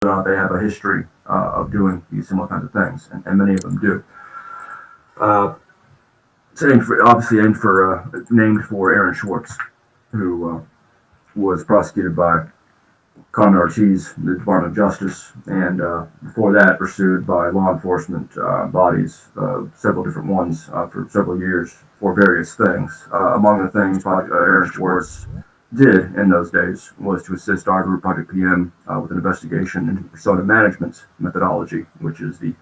not they have a history of doing these similar kinds of things, and many of them do. It's named for Aaron Schwartz, who was prosecuted by Carmen Ortiz, the Department of Justice, and before that pursued by law enforcement bodies, several different ones for several years for various things. Among the things Aaron Schwartz did in those days was to assist our group, Project PM, with an investigation into persona management methodology, which is the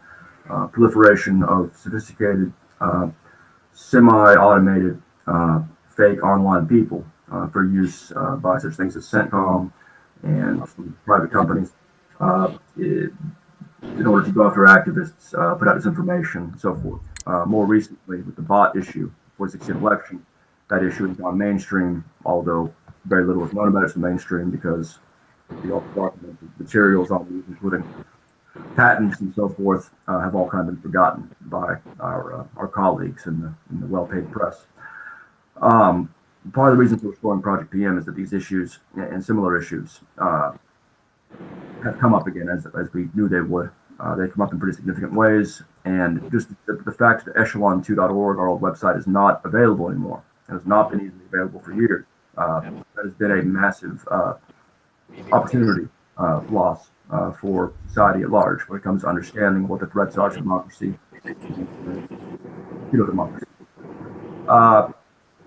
proliferation of sophisticated, semi-automated, fake online people for use by such things as CENTCOM and private companies in order to go after activists, put out disinformation, and so forth. More recently, with the bot issue, 2016 election, that issue has gone mainstream, although very little is known about it in mainstream because the documented materials on these, including patents and so forth, have all kind of been forgotten by our colleagues in the well-paid press. Part of the reason for exploring Project PM is that these issues and similar issues have come up again, as we knew they would. They come up in pretty significant ways, and just the fact that echelon2.org, our old website, is not available anymore, and has not been easily available for years, that has been a massive opportunity loss for society at large when it comes to understanding what the threats are to democracy, democracy.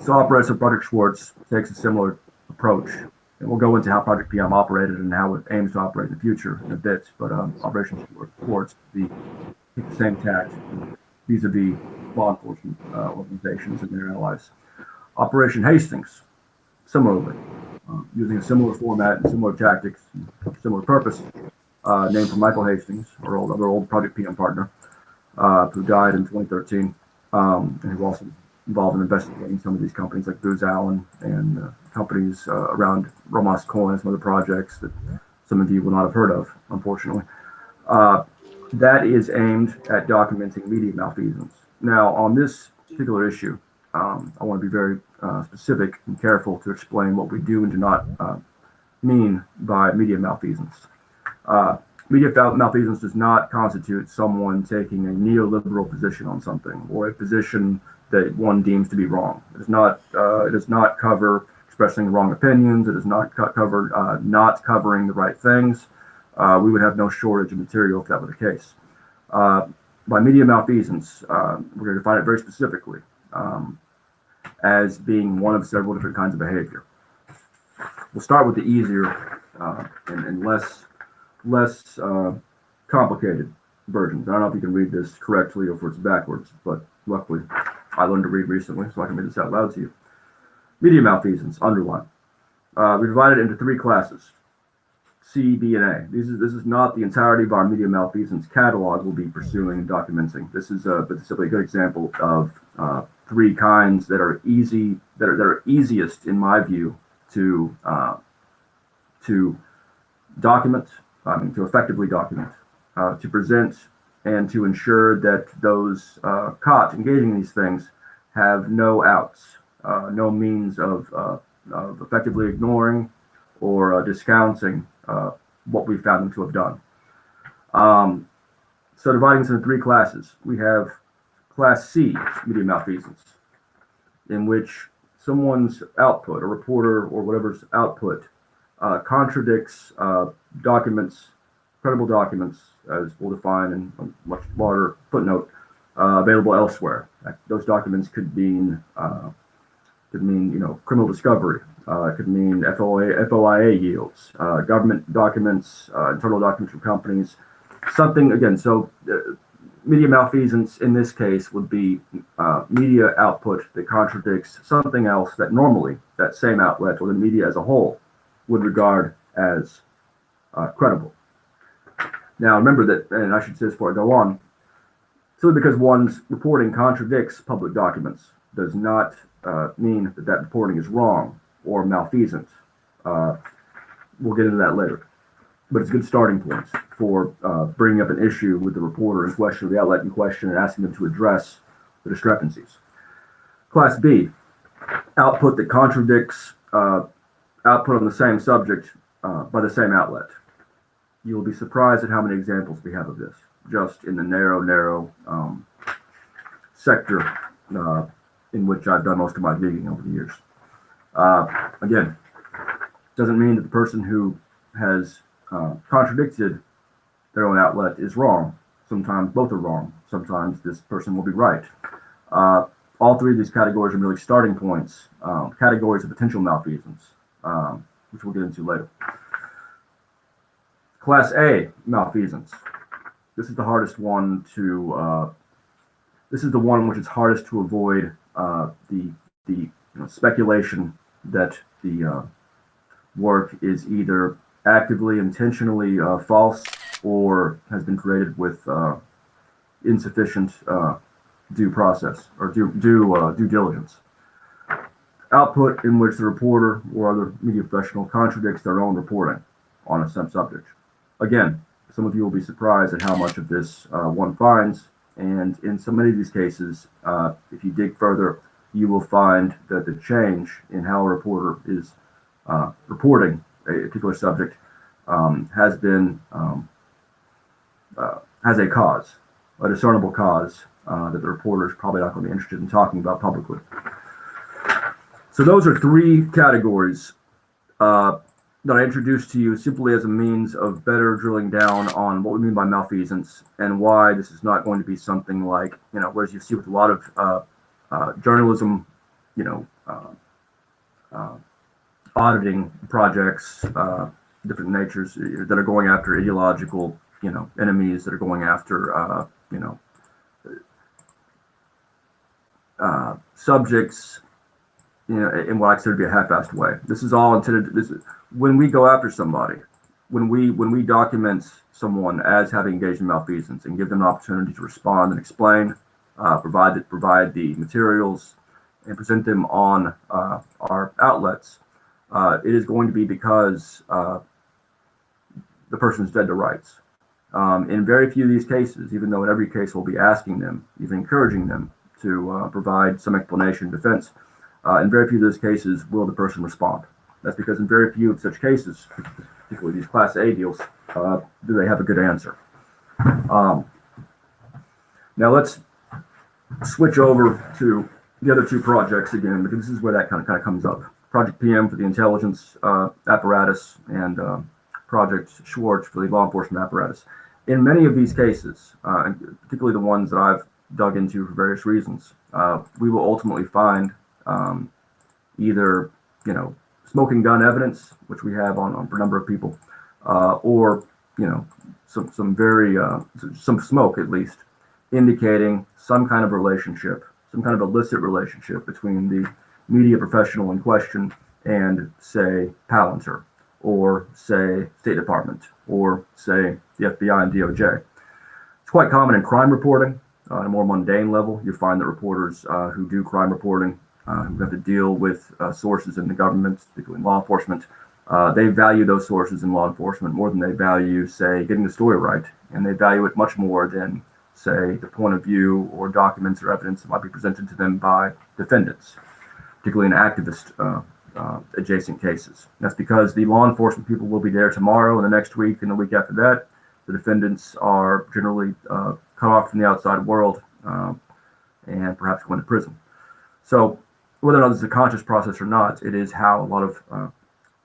So Operation Project Schwartz takes a similar approach, and we'll go into how Project PM operated and how it aims to operate in the future in a bit. But Operation Schwartz take the same tact vis-a-vis law enforcement organizations and their allies. Operation Hastings, similarly, using a similar format and similar tactics, and similar purpose, named for Michael Hastings, our old Project PM partner, who died in 2013, and who also involved in investigating some of these companies like Booz Allen and companies around Romas Coin and some other projects that some of you will not have heard of, unfortunately. That is aimed at documenting media malfeasance. Now, on this particular issue, I want to be very specific and careful to explain what we do and do not mean by media malfeasance. Media malfeasance does not constitute someone taking a neoliberal position on something or a position that one deems to be wrong. It does not cover expressing the wrong opinions. It does not cover not covering the right things. We would have no shortage of material if that were the case. By media malfeasance, we're going to define it very specifically as being one of several different kinds of behavior. We'll start with the easier and less complicated versions. I don't know if you can read this correctly or if it's backwards, but luckily I learned to read recently, so I can read this out loud to you. Media malfeasance, underline. We divide it into three classes: C, B, and A. This is not the entirety of our media malfeasance catalog we'll be pursuing and documenting. This is simply a good example of three kinds that are easiest, in my view, to document, to effectively document, to present, and to ensure that those caught engaging in these things have no outs, no means of effectively ignoring or discounting what we found them to have done. So dividing this into three classes, we have Class C, media malfeasance, in which someone's output, a reporter or whatever's output, contradicts documents, credible documents, as we'll define in a much broader footnote, available elsewhere. Those documents could mean criminal discovery. It could mean FOIA yields, government documents, internal documents from companies, something again. So media malfeasance in this case would be media output that contradicts something else that normally that same outlet or the media as a whole would regard as credible. Now remember that, and I should say this before I go on, simply because one's reporting contradicts public documents does not mean that reporting is wrong or malfeasant. We'll get into that later. But it's good starting points for bringing up an issue with the reporter in question, or the outlet in question, and asking them to address the discrepancies. Class B, output that contradicts output on the same subject by the same outlet. you'll be surprised at how many examples we have of this, just in the narrow sector in which I've done most of my digging over the years. Again, doesn't mean that the person who has contradicted their own outlet is wrong. Sometimes both are wrong. Sometimes this person will be right. All three of these categories are really starting points, categories of potential malfeasance, which we'll get into later. Class A malfeasance. This is the hardest one to. This is the one which is hardest to avoid the speculation that the work is either actively, intentionally false or has been created with insufficient due process or due diligence. Output in which the reporter or other media professional contradicts their own reporting on a subject. Again, some of you will be surprised at how much of this one finds, and in so many of these cases, if you dig further, you will find that the change in how a reporter is reporting a particular subject has a cause, a discernible cause that the reporter is probably not going to be interested in talking about publicly. So those are three categories that I introduced to you simply as a means of better drilling down on what we mean by malfeasance and why this is not going to be something like, whereas you see with a lot of journalism, auditing projects, different natures that are going after ideological, enemies that are going after, subjects, in what I consider to be a half-assed way. This is all intended. When we go after somebody, when we document someone as having engaged in malfeasance and give them an opportunity to respond and explain, provide the materials, and present them on our outlets, it is going to be because the person's dead to rights. In very few of these cases, even though in every case we'll be asking them, even encouraging them to provide some explanation, defense, in very few of those cases will the person respond. That's because in very few of such cases, particularly these Class A deals, do they have a good answer. Now let's switch over to the other two projects again, because this is where that kind of comes up. Project PM for the intelligence apparatus and Project Schwartz for the law enforcement apparatus. In many of these cases, and particularly the ones that I've dug into for various reasons, we will ultimately find either, smoking gun evidence, which we have on for a number of people, or, some very, some smoke at least, indicating some kind of relationship, some kind of illicit relationship between the media professional in question and, say, Palantir, or, say, State Department, or, say, the FBI and DOJ. It's quite common in crime reporting. On a more mundane level, you find that reporters who do crime reporting, who have to deal with sources in the government, particularly in law enforcement, they value those sources in law enforcement more than they value, say, getting the story right. And they value it much more than, say, the point of view or documents or evidence that might be presented to them by defendants, particularly in activist adjacent cases. And that's because the law enforcement people will be there tomorrow and the next week and the week after that. The defendants are generally cut off from the outside world and perhaps go into prison. So whether or not this is a conscious process or not, it is how a lot of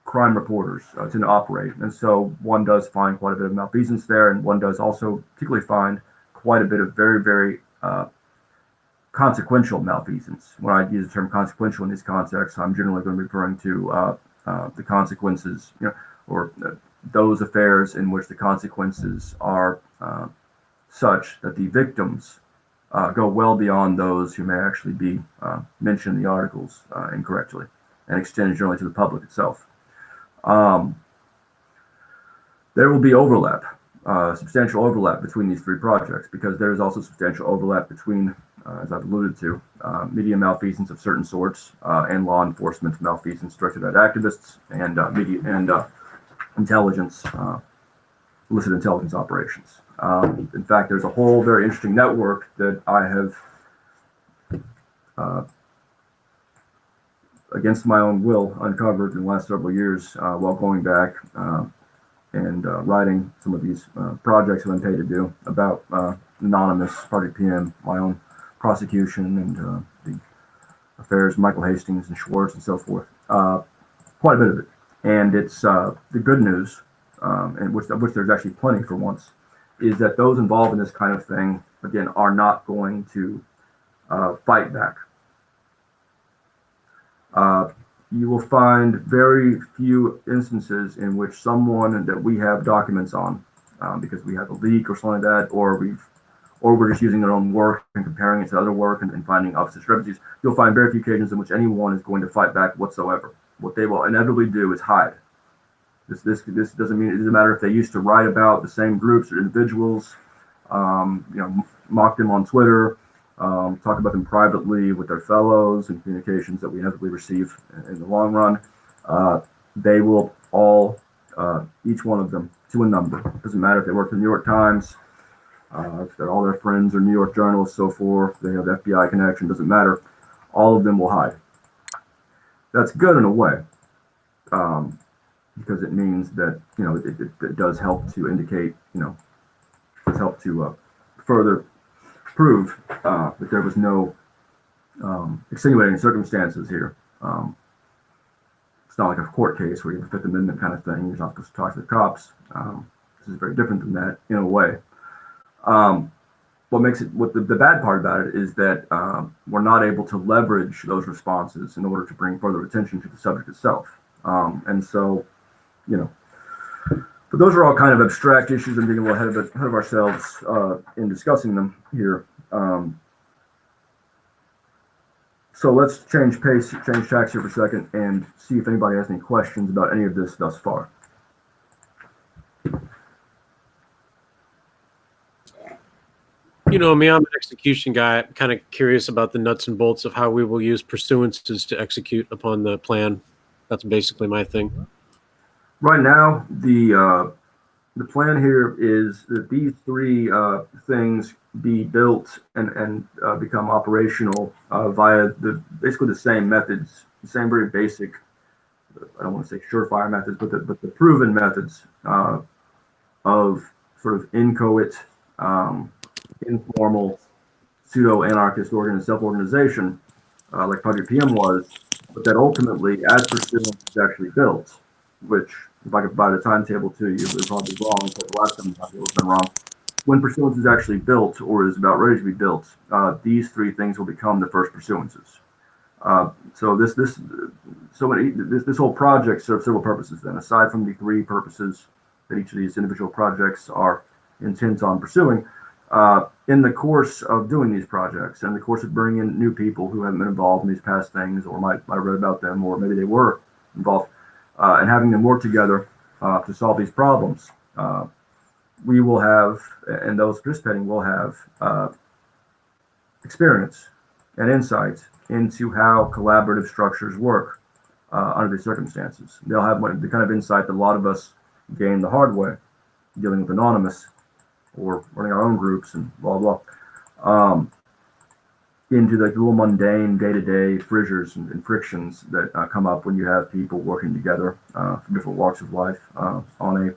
crime reporters tend to operate. And so one does find quite a bit of malfeasance there, and one does also particularly find quite a bit of very, very consequential malfeasance. When I use the term consequential in these contexts, I'm generally going to be referring to the consequences, or those affairs in which the consequences are such that the victims go well beyond those who may actually be mentioned in the articles incorrectly, and extend generally to the public itself. There will be overlap, substantial overlap between these three projects, because there is also substantial overlap between, as I've alluded to, media malfeasance of certain sorts and law enforcement malfeasance directed at activists and media and intelligence, illicit intelligence operations. In fact, there's a whole very interesting network that I have, against my own will, uncovered in the last several years while going back and writing some of these projects that I'm paid to do about anonymous Project PM, my own prosecution, and the affairs of Michael Hastings and Schwartz and so forth. Quite a bit of it. And it's the good news, and which there's actually plenty for once, is that those involved in this kind of thing, again, are not going to fight back. You will find very few instances in which someone that we have documents on, because we have a leak or something like that, or we're just using their own work and comparing it to other work and finding opposite discrepancies. You'll find very few occasions in which anyone is going to fight back whatsoever. What they will inevitably do is hide. This doesn't mean, it doesn't matter if they used to write about the same groups or individuals, mock them on Twitter, talk about them privately with their fellows and communications that we inevitably receive in the long run. They will all, each one of them, to a number. It doesn't matter if they work for the New York Times, if they're all their friends are New York journalists, so forth, they have FBI connection, doesn't matter. All of them will hide. That's good in a way, because it means that, it does help to indicate, does help to further prove that there was no extenuating circumstances here. It's not like a court case where you have a Fifth Amendment kind of thing. You're not supposed to talk to the cops. This is very different than that in a way. What makes it, the bad part about it is that we're not able to leverage those responses in order to bring further attention to the subject itself. And so, but those are all kind of abstract issues and being a little ahead of ourselves in discussing them here. So let's change pace, change tracks here for a second, and see if anybody has any questions about any of this thus far. Me, I'm an execution guy. I'm kind of curious about the nuts and bolts of how we will use pursuances to execute upon the plan. That's basically my thing. Right now, the plan here is that these three things be built and become operational via basically the same methods, the same very basic, I don't want to say surefire methods, but the proven methods of sort of inchoate, informal, pseudo-anarchist self-organization, like Project PM was, but that ultimately, as Pursuance is actually built, which, if I could provide a timetable to you, it would probably be wrong, but the last time the timetable has been wrong. When Pursuance is actually built, or is about ready to be built, these three things will become the first Pursuances. So this whole project serves several purposes then, aside from the three purposes that each of these individual projects are intent on pursuing. In the course of doing these projects, and in the course of bringing in new people who haven't been involved in these past things, or might have read about them, or maybe they were involved, and having them work together to solve these problems, we will have, and those participating will have experience and insight into how collaborative structures work under these circumstances. They'll have the kind of insight that a lot of us gain the hard way, dealing with anonymous or running our own groups and blah, blah, into the little mundane day-to-day fissures and frictions that come up when you have people working together from different walks of life on a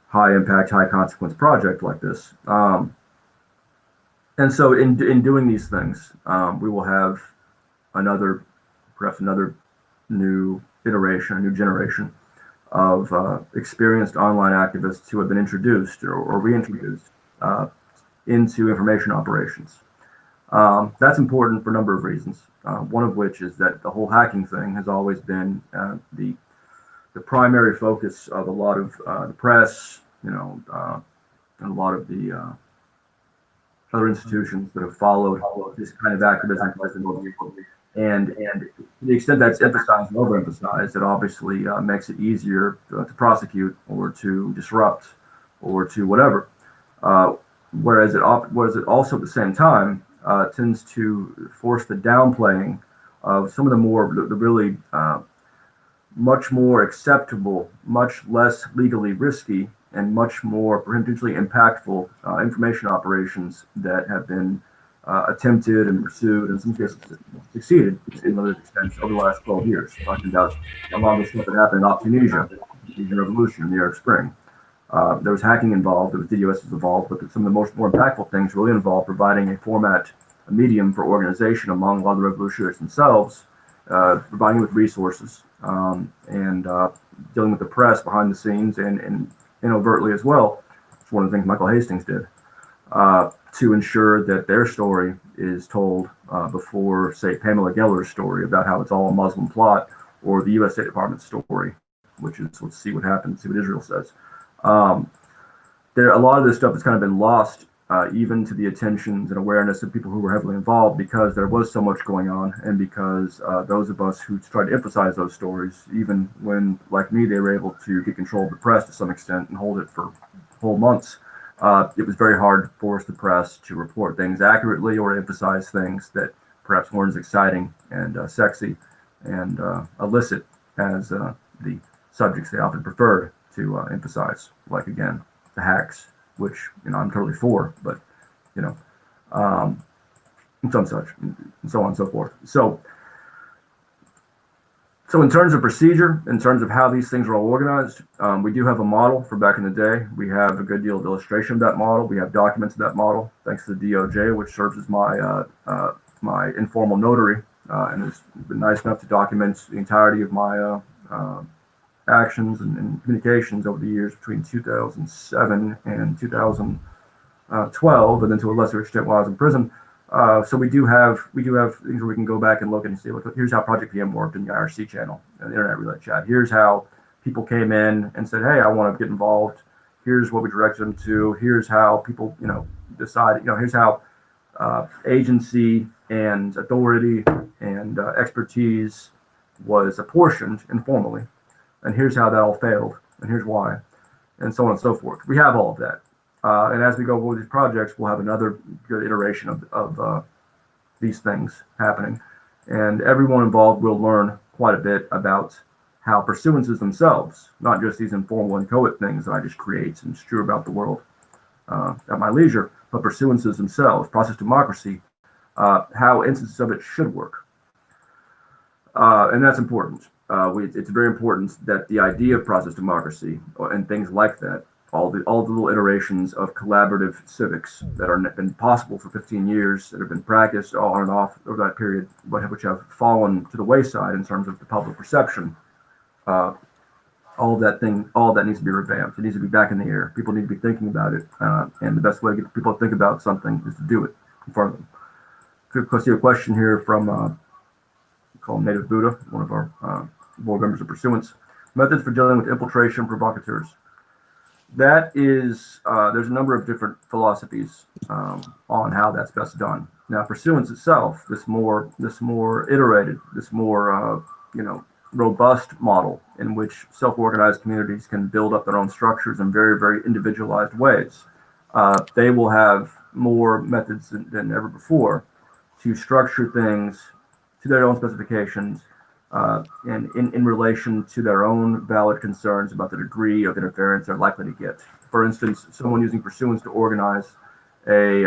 high-impact, high-consequence project like this. And so in doing these things, we will have perhaps another new iteration, a new generation of experienced online activists who have been introduced or reintroduced into information operations. That's important for a number of reasons. One of which is that the whole hacking thing has always been the primary focus of a lot of the press, and a lot of the other institutions that have followed this kind of activism. And to the extent that's emphasized and overemphasized, it obviously makes it easier to prosecute or to disrupt or to whatever. Whereas it also at the same time tends to force the downplaying of some of the really much more acceptable, much less legally risky, and much more potentially impactful information operations that have been attempted and pursued, and in some cases succeeded in other extents over the last 12 years. Talking about a lot of the stuff that happened in Tunisia, Asian Revolution, the Arab Spring. There was hacking involved, there was DDoS involved, but some of the more impactful things really involved providing a medium for organization among a lot of the revolutionaries themselves, providing with resources, and dealing with the press behind the scenes and overtly as well. It's one of the things Michael Hastings did, to ensure that their story is told before, say, Pamela Geller's story about how it's all a Muslim plot, or the U.S. State Department's story, which is let's see what happens, see what Israel says. A lot of this stuff has kind of been lost, even to the attentions and awareness of people who were heavily involved, because there was so much going on, and because those of us who tried to emphasize those stories, even when, like me, they were able to get control of the press to some extent and hold it for whole months, it was very hard to force the press to report things accurately or emphasize things that perhaps weren't as exciting and sexy and illicit as the subjects they often preferred to emphasize, like, again, the hacks, which, I'm totally for, but, and some such, and so on and so forth. So in terms of procedure, in terms of how these things are all organized, we do have a model for back in the day. We have a good deal of illustration of that model. We have documents of that model, thanks to the DOJ, which serves as my my informal notary, and has been nice enough to document the entirety of my actions and communications over the years between 2007 and 2012, and then to a lesser extent while I was in prison. So we do have things where we can go back and look and see, look, here's how Project PM worked in the IRC channel, the Internet Relay Chat. Here's how people came in and said, hey, I want to get involved. Here's what we directed them to. Here's how people, decide, here's how agency and authority and expertise was apportioned informally. And here's how that all failed, and here's why, and so on and so forth. We have all of that. And as we go over these projects, we'll have another good iteration of these things happening. And everyone involved will learn quite a bit about how pursuances themselves, not just these informal inchoate things that I just create and strew about the world at my leisure, but pursuances themselves, process democracy, how instances of it should work. And that's important. It's very important that the idea of process democracy and things like that, all the little iterations of collaborative civics that are been possible for 15 years, that have been practiced on and off over that period, but which have fallen to the wayside in terms of the public perception. All of that needs to be revamped. It needs to be back in the air. People need to be thinking about it, and the best way to get people to think about something is to do it in front of them. Could see a question here from called Native Buddha, one of our board members of Pursuance. Methods for dealing with infiltration provocateurs. That is, there's a number of different philosophies on how that's best done. Now, Pursuance itself, this more iterated, this more robust model in which self-organized communities can build up their own structures in very, very individualized ways. They will have more methods than ever before to structure things to their own specifications, and in relation to their own valid concerns about the degree of interference they're likely to get. For instance, someone using Pursuance to organize a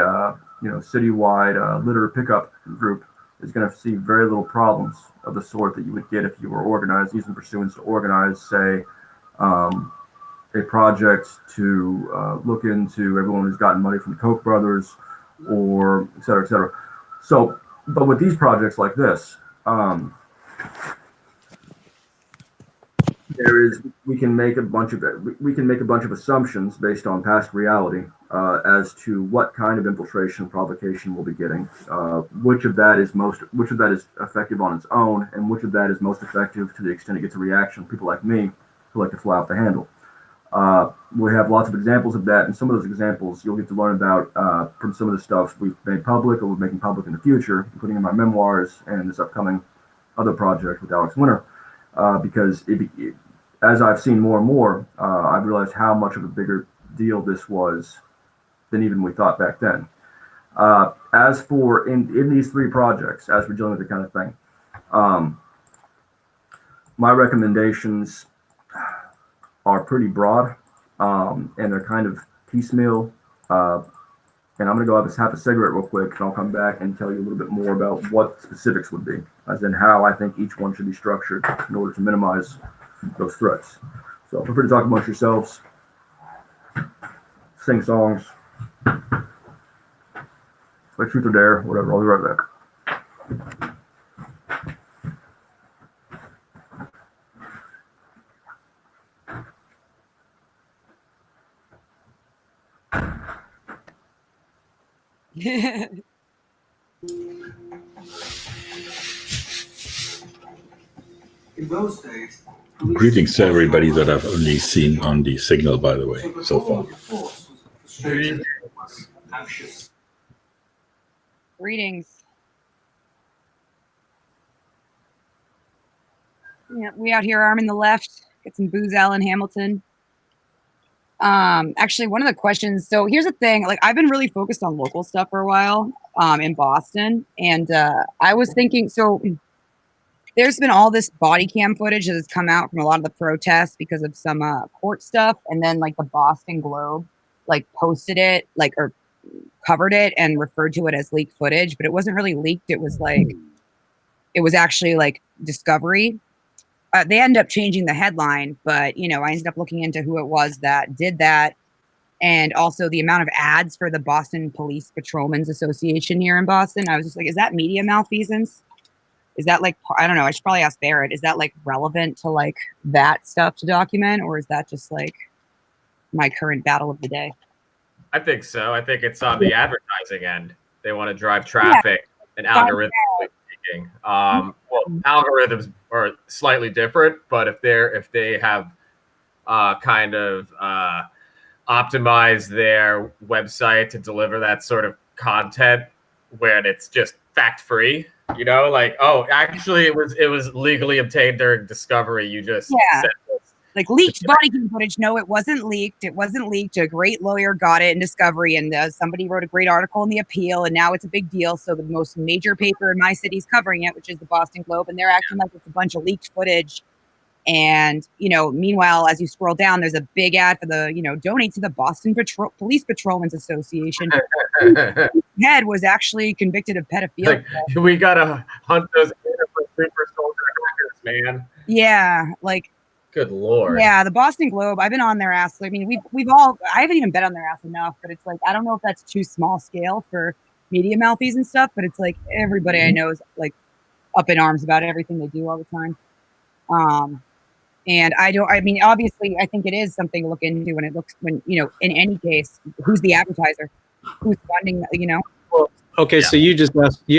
citywide litter pickup group is going to see very little problems of the sort that you would get if you were using Pursuance to organize, say, a project to look into everyone who's gotten money from the Koch brothers, or et cetera, et cetera. So, but with these projects like this, we can make a bunch of assumptions based on past reality as to what kind of infiltration and provocation we'll be getting, which of that is effective on its own, and which of that is most effective to the extent it gets a reaction from people like me who like to fly off the handle. We have lots of examples of that, and some of those examples you'll get to learn about from some of the stuff we've made public or we're making public in the future, including in my memoirs and this upcoming other project with Alex Winter, because as I've seen more and more, I've realized how much of a bigger deal this was than even we thought back then. As for in these three projects, as we're dealing with the kind of thing, my recommendations are pretty broad, and they're kind of piecemeal. And I'm going to go have a cigarette real quick, and I'll come back and tell you a little bit more about what specifics would be, as in how I think each one should be structured in order to minimize those threats. So feel free to talk amongst yourselves, sing songs, like truth or dare, whatever. I'll be right back. In those days, Greetings to everybody that I've only seen on the signal, by the way, so far. Greetings. Yeah, we out here arming the left. Get some booze, Allen Hamilton. Actually, one of the questions. So here's the thing. Like, I've been really focused on local stuff for a while. In Boston, and I was thinking. So there's been all this body cam footage that has come out from a lot of the protests because of some court stuff, and then like the Boston Globe like posted it, like, or covered it and referred to it as leaked footage, but it wasn't really leaked. It was like, it was actually like discovery. They ended up changing the headline, but I ended up looking into who it was that did that, and also the amount of ads for the Boston Police Patrolmen's Association here in Boston. I was just like, is that media malfeasance? Is that like, I don't know, I should probably ask Barrett, is that like relevant to like that stuff to document, or is that just like my current battle of the day? I think so. I think it's on the advertising end. They want to drive traffic and algorithms. Well, algorithms are slightly different, but if they have kind of optimized their website to deliver that sort of content when it's just fact free, like, oh, actually it was legally obtained during discovery. You just said this. Like leaked body cam footage. No, it wasn't leaked. It wasn't leaked. A great lawyer got it in discovery, and somebody wrote a great article in the Appeal, and now it's a big deal. So the most major paper in my city is covering it, which is the Boston Globe, and they're acting like it's a bunch of leaked footage. And meanwhile, as you scroll down, there's a big ad for the donate to the Boston Police Patrolmen's Association. Head was actually convicted of pedophilia. Like, we gotta hunt those super soldier hackers, man. Yeah, like. Good Lord. Yeah, the Boston Globe, I've been on their ass. I mean, we've all, I haven't even been on their ass enough, but it's like, I don't know if that's too small scale for media malfeasance and stuff, but it's like everybody I know is like up in arms about everything they do all the time. And obviously I think it is something to look into when in any case, who's the advertiser, who's funding, Well, okay, so you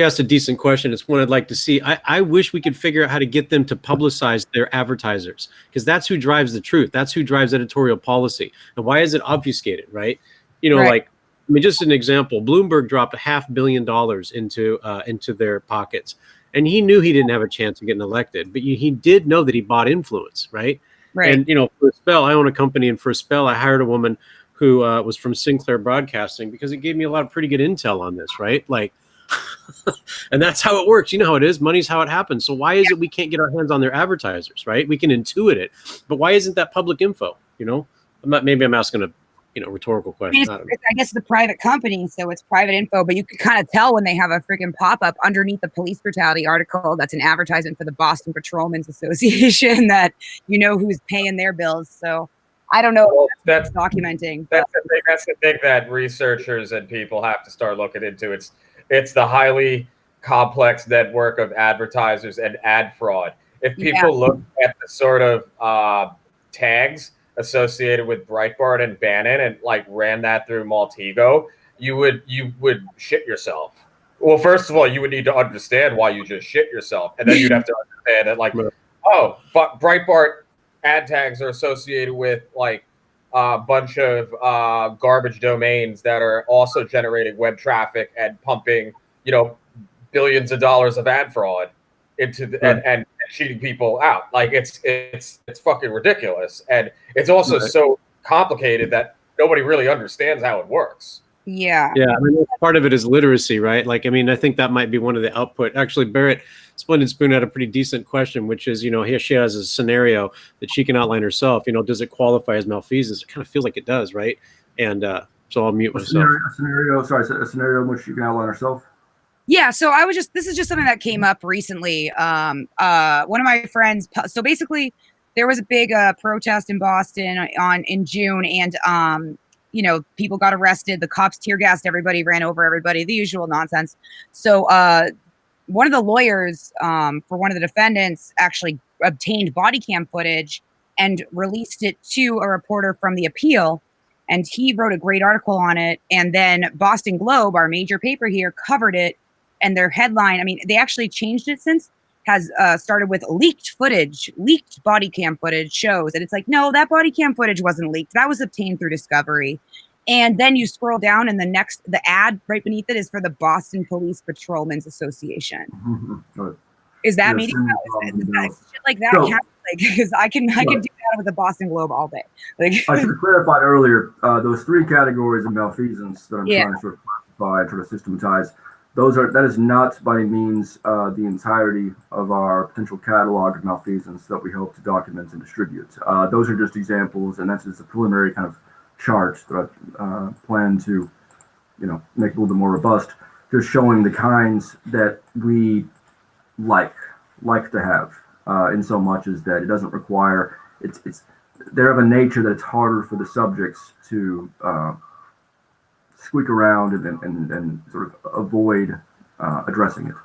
asked a decent question. It's one I'd like to see. I wish we could figure out how to get them to publicize their advertisers, because that's who drives the truth. That's who drives editorial policy. And why is it obfuscated, right? Right. Like, I mean, just an example. Bloomberg dropped $500 million into their pockets, and he knew he didn't have a chance of getting elected, but he did know that he bought influence, right? Right. And for a spell, I own a company, and for a spell, I hired a woman who was from Sinclair Broadcasting, because it gave me a lot of pretty good intel on this, right? Like, and that's how it works. You know how it is. Money's how it happens. So why is it we can't get our hands on their advertisers, right? We can intuit it, but why isn't that public info? Maybe I'm asking a rhetorical question. I guess it's a private company, so it's private info, but you can kind of tell when they have a freaking pop-up underneath the police brutality article that's an advertisement for the Boston Patrolmen's Association that who's paying their bills. So I don't know. Well, that's documenting. That's the thing that researchers and people have to start looking into. It's the highly complex network of advertisers and ad fraud. If people look at the sort of tags associated with Breitbart and Bannon and like ran that through Maltego, you would shit yourself. Well, first of all, you would need to understand why you just shit yourself, and then you'd have to understand that, like, oh, but Breitbart ad tags are associated with like a bunch of garbage domains that are also generating web traffic and pumping, billions of dollars of ad fraud into the, and cheating people out. Like it's fucking ridiculous, and it's also so complicated that nobody really understands how it works. Yeah. Yeah. I mean, part of it is literacy, right? Like, I mean, I think that might be one of the output. Actually, Barrett Splendid Spoon had a pretty decent question, which is, here she has a scenario that she can outline herself. Does it qualify as malfeasance? It kind of feels like it does, right? And so I'll mute myself. A scenario in which you can outline herself. Yeah, so this is just something that came up recently. One of my friends, so basically there was a big protest in Boston in June, and people got arrested. The cops tear gassed everybody, ran over everybody, the usual nonsense. So one of the lawyers for one of the defendants actually obtained body cam footage and released it to a reporter from the Appeal, and he wrote a great article on it. And then Boston Globe, our major paper here, covered it, and their headline, I mean, they actually changed it since, has started with leaked body cam footage shows. And it's like, no, that body cam footage wasn't leaked. That was obtained through discovery. And then you scroll down, and the ad right beneath it is for the Boston Police Patrolmen's Association. Mm-hmm. Is that media? Shit like that counts? Because I can do that with the Boston Globe all day. I should have clarified earlier, those three categories of malfeasance that I'm trying to sort of classify and sort of systematize. That is not by any means the entirety of our potential catalog of malfeasance that we hope to document and distribute. Those are just examples, and that's just a preliminary kind of chart that I plan to, make a little bit more robust, just showing the kinds that we like to have, in so much as that it doesn't require, they're of a nature that it's harder for the subjects to squeak around and sort of avoid addressing it.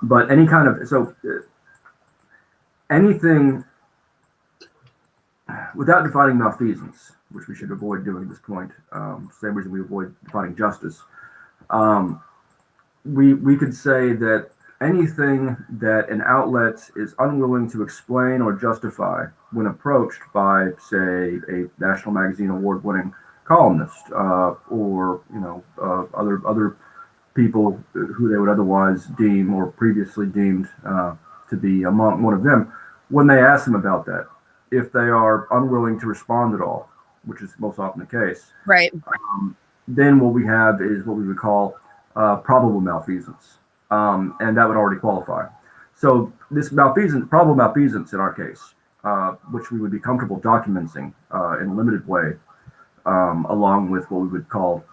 But any kind of, anything without defining malfeasance, which we should avoid doing at this point, same reason we avoid defining justice, we could say that anything that an outlet is unwilling to explain or justify when approached by, say, a National Magazine award-winning columnist, or other people who they would otherwise deem or previously deemed to be among one of them, when they ask them about that, if they are unwilling to respond at all, which is most often the case, right? Then what we have is what we would call probable malfeasance, and that would already qualify. So this probable malfeasance in our case, which we would be comfortable documenting in a limited way, along with what we would call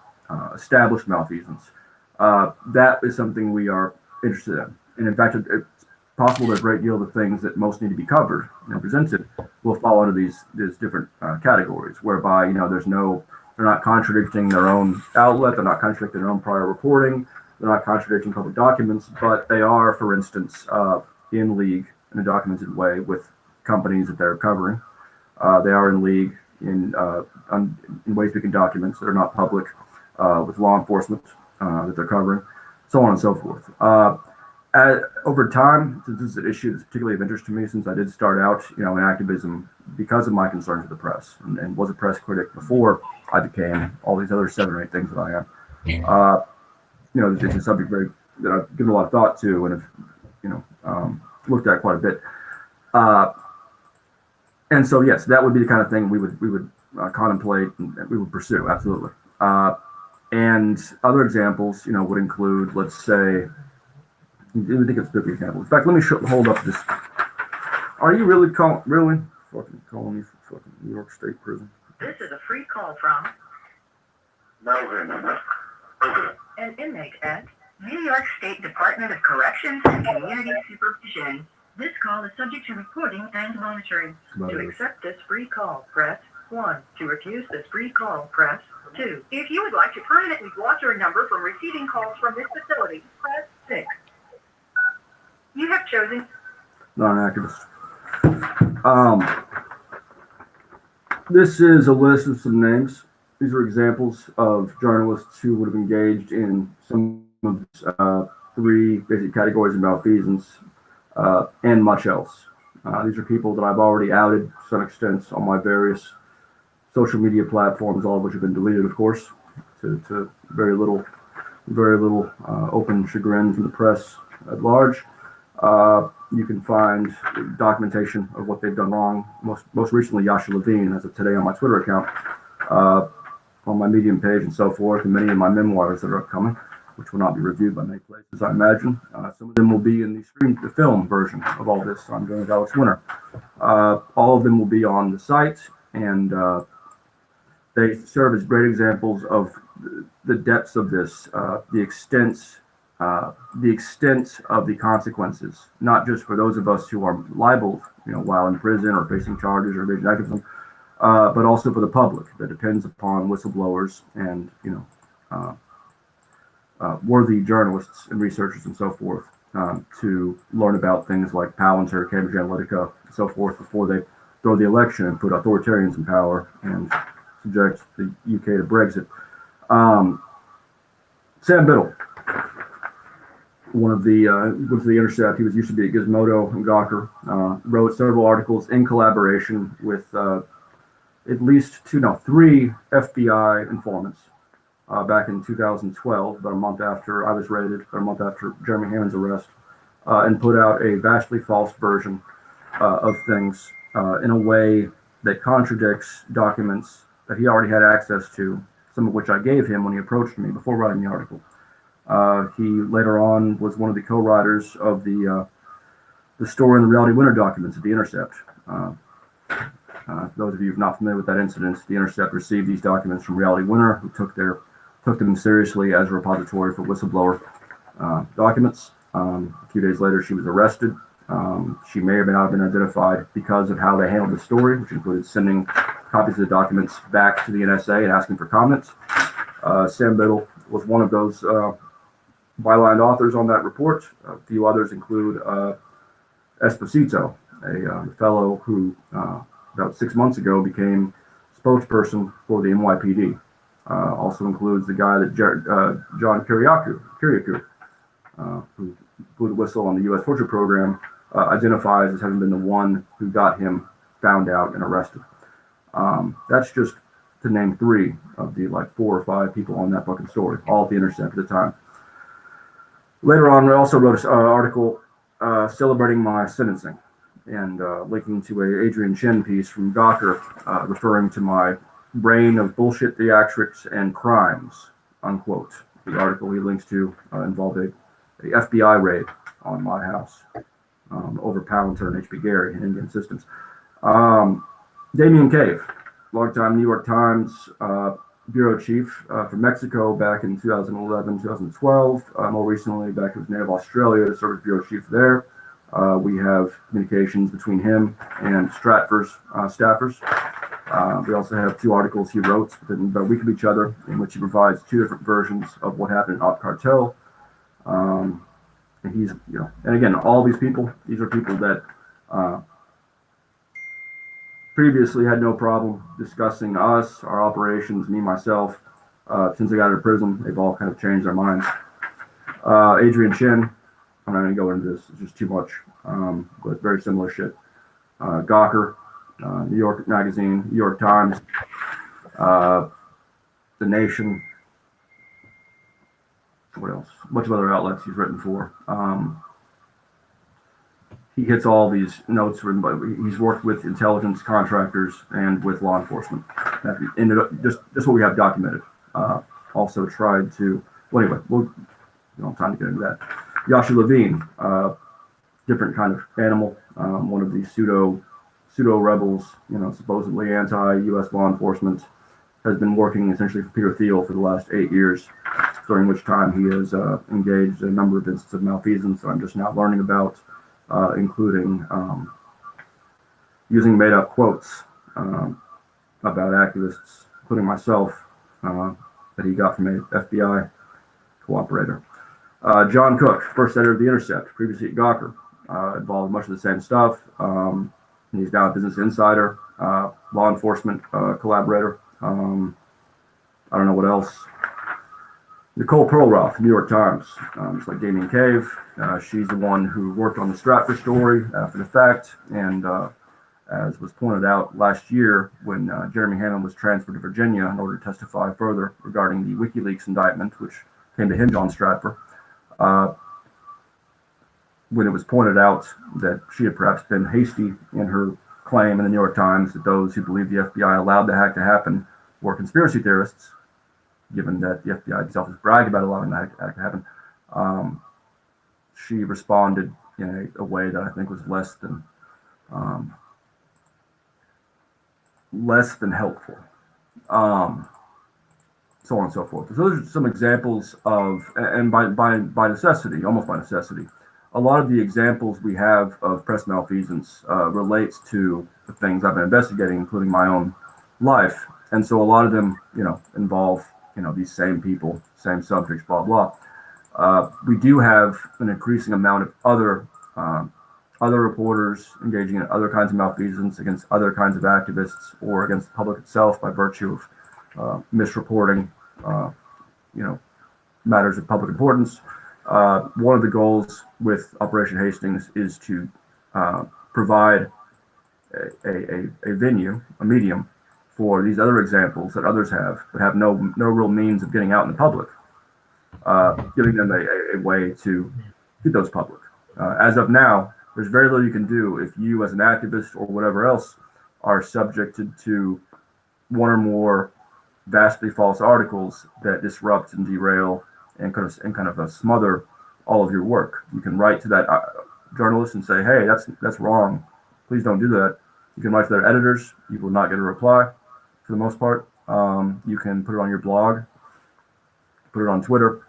established malfeasance. That is something we are interested in. And in fact, it's possible that a great deal of the things that most need to be covered and presented will fall into these different categories, whereby, they're not contradicting their own outlet, they're not contradicting their own prior reporting, they're not contradicting public documents, but they are, for instance, in league in a documented way with companies that they're covering. They are in league in ways we can document that are not public, with law enforcement that they're covering, so on and so forth. Over time, this is an issue that's particularly of interest to me, since I did start out, in activism because of my concerns with the press, and was a press critic before I became all these other 7 or 8 things that I am. It's a subject that I've given a lot of thought to and have, looked at quite a bit. And so, yes, that would be the kind of thing we would contemplate and we would pursue, absolutely. And other examples, would include, let's say, I think it's a good example. In fact, let me hold up this. Are you really calling me from fucking New York State Prison? This is a free call from an inmate at New York State Department of Corrections and Community Supervision. This call is subject to recording and monitoring. To accept this free call, press 1. To refuse this free call, press 2. If you would like to permanently block your number from receiving calls from this facility, press 6. You have chosen non-activist. This is a list of some names. These are examples of journalists who would have engaged in some of the 3 basic categories of malfeasance, and much else. These are people that I've already outed to some extent on my various social media platforms, all of which have been deleted, of course, to very little open chagrin from the press at large. You can find documentation of what they've done wrong. Most recently, Yasha Levine, as of today, on my Twitter account, on my Medium page and so forth, and many of my memoirs that are upcoming, which will not be reviewed by many places, I imagine. Some of them will be in the film version of all this. I'm doing with Alex Winter. All of them will be on the site, and they serve as great examples of the depths of this, the extent the extent of the consequences, not just for those of us who are libeled, while in prison or facing charges or evasion activism, but also for the public. That depends upon whistleblowers and worthy journalists and researchers and so forth to learn about things like Palantir, Cambridge Analytica, and so forth before they throw the election and put authoritarians in power and subject the UK to Brexit. Sam Biddle, one of the was the Intercept. He used to be at Gizmodo and Gawker. Wrote several articles in collaboration with at least three FBI informants back in 2012, about a month after I was raided, or a month after Jeremy Hammond's arrest, and put out a vastly false version of things in a way that contradicts documents that he already had access to, some of which I gave him when he approached me before writing the article. He later on was one of the co-writers of the story in the Reality Winner documents at The Intercept. Those of you who are not familiar with that incident, The Intercept received these documents from Reality Winner, who took them seriously as a repository for whistleblower documents. A few days later, she was arrested. She may or may not have been identified because of how they handled the story, which included sending copies of the documents back to the NSA and asking for comments. Sam Biddle was one of those byline authors on that report. A few others include Esposito, a fellow who about 6 months ago became spokesperson for the NYPD. Also includes the guy that John Kiriakou, who blew the whistle on the U.S. torture program, identifies as having been the one who got him found out and arrested. That's just to name three of the 4 or 5 people on that fucking story, all at The Intercept at the time. Later on, I also wrote an article celebrating my sentencing and linking to a Adrian Chen piece from Gawker referring to my reign of bullshit theatrics and crimes, unquote. The article he links to involved a FBI raid on my house over Palantir and HP Gary and Indian Systems. Damien Cave, longtime New York Times bureau chief for Mexico back in 2011, 2012. More recently, back to his native Australia, served as bureau chief there. We have communications between him and Stratford's staffers. We also have 2 articles he wrote within about a week of each other, in which he provides 2 different versions of what happened in Op Cartel. And he's, and again, all these people, these are people that previously had no problem discussing us, our operations, me, myself. Since I got out of prison, they've all kind of changed their minds. Adrian Chen, I'm not going to go into this, it's just too much, but very similar shit. Gawker, New York Magazine, New York Times, The Nation, what else? A bunch of other outlets he's written for. He hits all these notes written by, he's worked with intelligence contractors and with law enforcement. That ended up just what we have documented. Also tried to, well, anyway, we'll don't have time to get into that. Yasha Levine, different kind of animal, one of these pseudo rebels, supposedly anti-U.S. law enforcement, has been working essentially for Peter Thiel for the last 8 years, during which time he has engaged in a number of instances of malfeasance that I'm just now learning about, including using made-up quotes about activists, including myself, that he got from an FBI cooperator. John Cook, first editor of The Intercept, previously at Gawker, involved in much of the same stuff. He's now a Business Insider, law enforcement collaborator. I don't know what else. Nicole Perlroth, New York Times, just like Damien Cave. She's the one who worked on the Stratford story after the fact, and as was pointed out last year when Jeremy Hammond was transferred to Virginia in order to testify further regarding the WikiLeaks indictment, which came to hinge on Stratford. When it was pointed out that she had perhaps been hasty in her claim in the New York Times that those who believed the FBI allowed the hack to happen were conspiracy theorists, given that the FBI itself has bragged about allowing the hack to happen, she responded in a way that I think was less than helpful. so on and so forth. So those are some examples of, and by necessity, almost by necessity, a lot of the examples we have of press malfeasance relates to the things I've been investigating, including my own life. And so a lot of them, involve, these same people, same subjects, blah, blah. We do have an increasing amount of other reporters engaging in other kinds of malfeasance against other kinds of activists or against the public itself by virtue of misreporting, matters of public importance. One of the goals with Operation Hastings is to provide a venue, a medium for these other examples that others have, but have no real means of getting out in the public, giving them a way to get those public. As of now, there's very little you can do if you, as an activist or whatever else, are subjected to one or more vastly false articles that disrupt and derail and kind of smother all of your work. You can write to that journalist and say, "Hey, that's wrong. Please don't do that." You can write to their editors. You will not get a reply, for the most part. You can put it on your blog, put it on Twitter.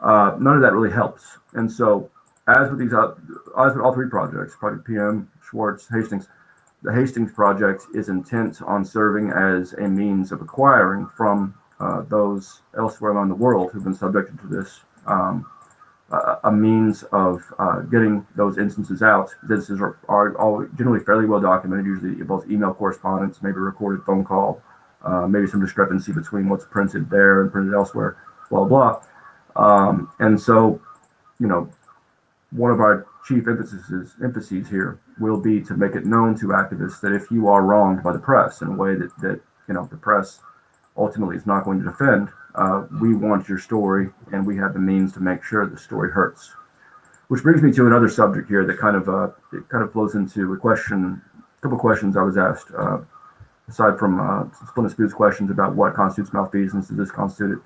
None of that really helps. And so, as with all three projects, Project PM, Schwartz, Hastings, the Hastings project is intent on serving as a means of acquiring from those elsewhere around the world who've been subjected to this, a means of getting those instances out. Instances are all generally fairly well documented, usually both email correspondence, maybe a recorded phone call, maybe some discrepancy between what's printed there and printed elsewhere, blah, blah. And so, one of our chief emphases here will be to make it known to activists that if you are wronged by the press in a way that the press ultimately is not going to defend, we want your story, and we have the means to make sure the story hurts. Which brings me to another subject here that kind of flows into a couple questions I was asked, aside from Split Dispute's questions about what constitutes malfeasance, does this constitute it?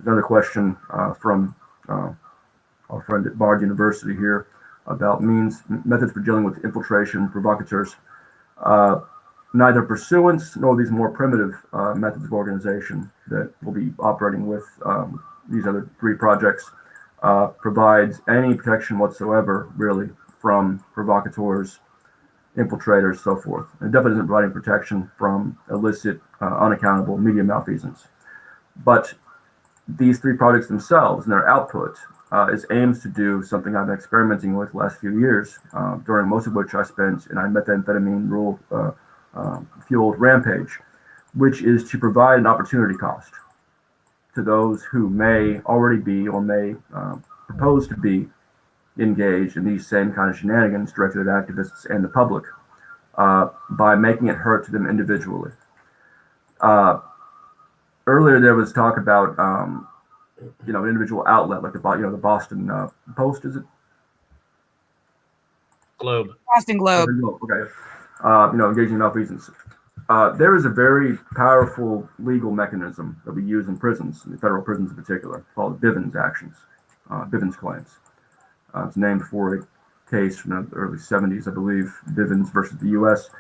Another question from our friend at Bard University here about methods for dealing with infiltration, provocateurs. Neither Pursuance nor these more primitive methods of organization that we'll be operating with these other three projects provides any protection whatsoever, really, from provocateurs, infiltrators, so forth. It definitely isn't providing protection from illicit, unaccountable media malfeasance. But these three projects themselves and their output aims to do something I've been experimenting with the last few years, during most of which I spent in a methamphetamine fueled rampage, which is to provide an opportunity cost to those who may already be or may propose to be engaged in these same kind of shenanigans directed at activists and the public, by making it hurt to them individually. Earlier there was talk about an individual outlet like the Boston Post, is it? Globe. Boston Globe. Okay. Engaging in malfeasance. There is a very powerful legal mechanism that we use in prisons, in the federal prisons in particular, called Bivens actions, Bivens claims. It's named for a case from the early 70s, I believe, Bivens versus the U.S.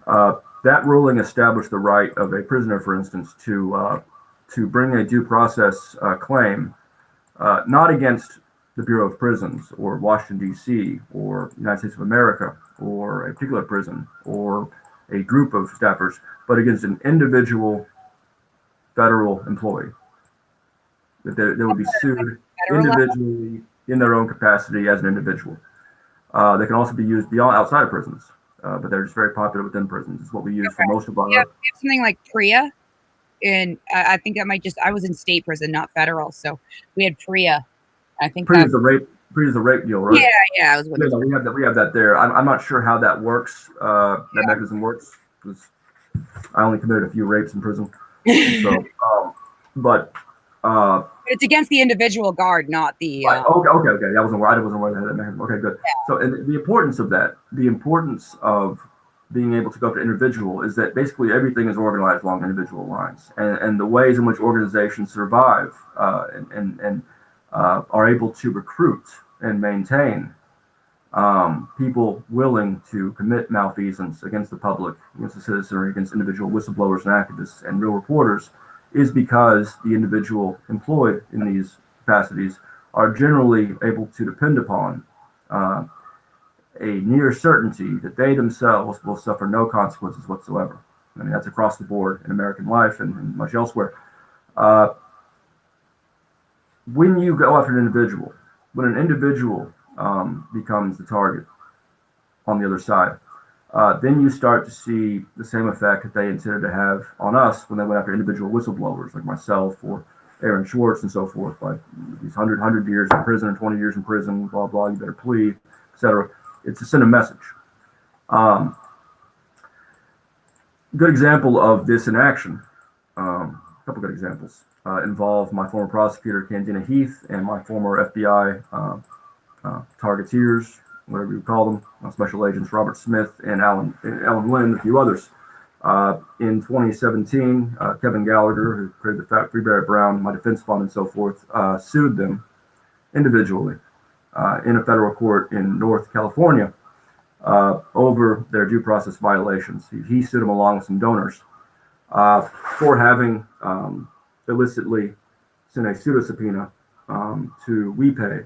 That ruling established the right of a prisoner, for instance, to bring a due process claim, not against the Bureau of Prisons or Washington, D.C., or United States of America, or a particular prison, or a group of staffers, but against an individual federal employee. That they would be sued individually in their own capacity as an individual. They can also be used outside of prisons, but they're just very popular within prisons. It's what we use for most of our. We have something like PREA, and I think that I was in state prison, not federal, so we had PREA. I think PREA is the rape deal, right? Yeah, I was with we have that there. I'm not sure how that works. That mechanism works, because I only committed a few rapes in prison. So, but it's against the individual guard, not the. Right. Okay. I wasn't aware of that mechanism. Okay, good. Yeah. So, and the importance of that, the importance of being able to go up to individual, is that basically everything is organized along individual lines, and the ways in which organizations survive and are able to recruit and maintain people willing to commit malfeasance against the public, against the citizenry, against individual whistleblowers and activists and real reporters, is because the individual employed in these capacities are generally able to depend upon a near certainty that they themselves will suffer no consequences whatsoever. I mean, that's across the board in American life and much elsewhere. When you go after an individual, when an individual becomes the target on the other side, then you start to see the same effect that they intended to have on us when they went after individual whistleblowers like myself or Aaron Schwartz and so forth, like these 100 years in prison or 20 years in prison, blah, blah, you better plead, etc. It's to send a message. Good example of this in action, a couple good examples, involve my former prosecutor, Cantina Heath, and my former FBI targeteers, whatever you call them, Special Agents Robert Smith and Alan Lynn, and a few others. In 2017, Kevin Gallagher, who created the Free Barrett Brown, my defense fund, and so forth, sued them individually in a federal court in North California over their due process violations. He sued them along with some donors for having illicitly sent a pseudo subpoena to WePay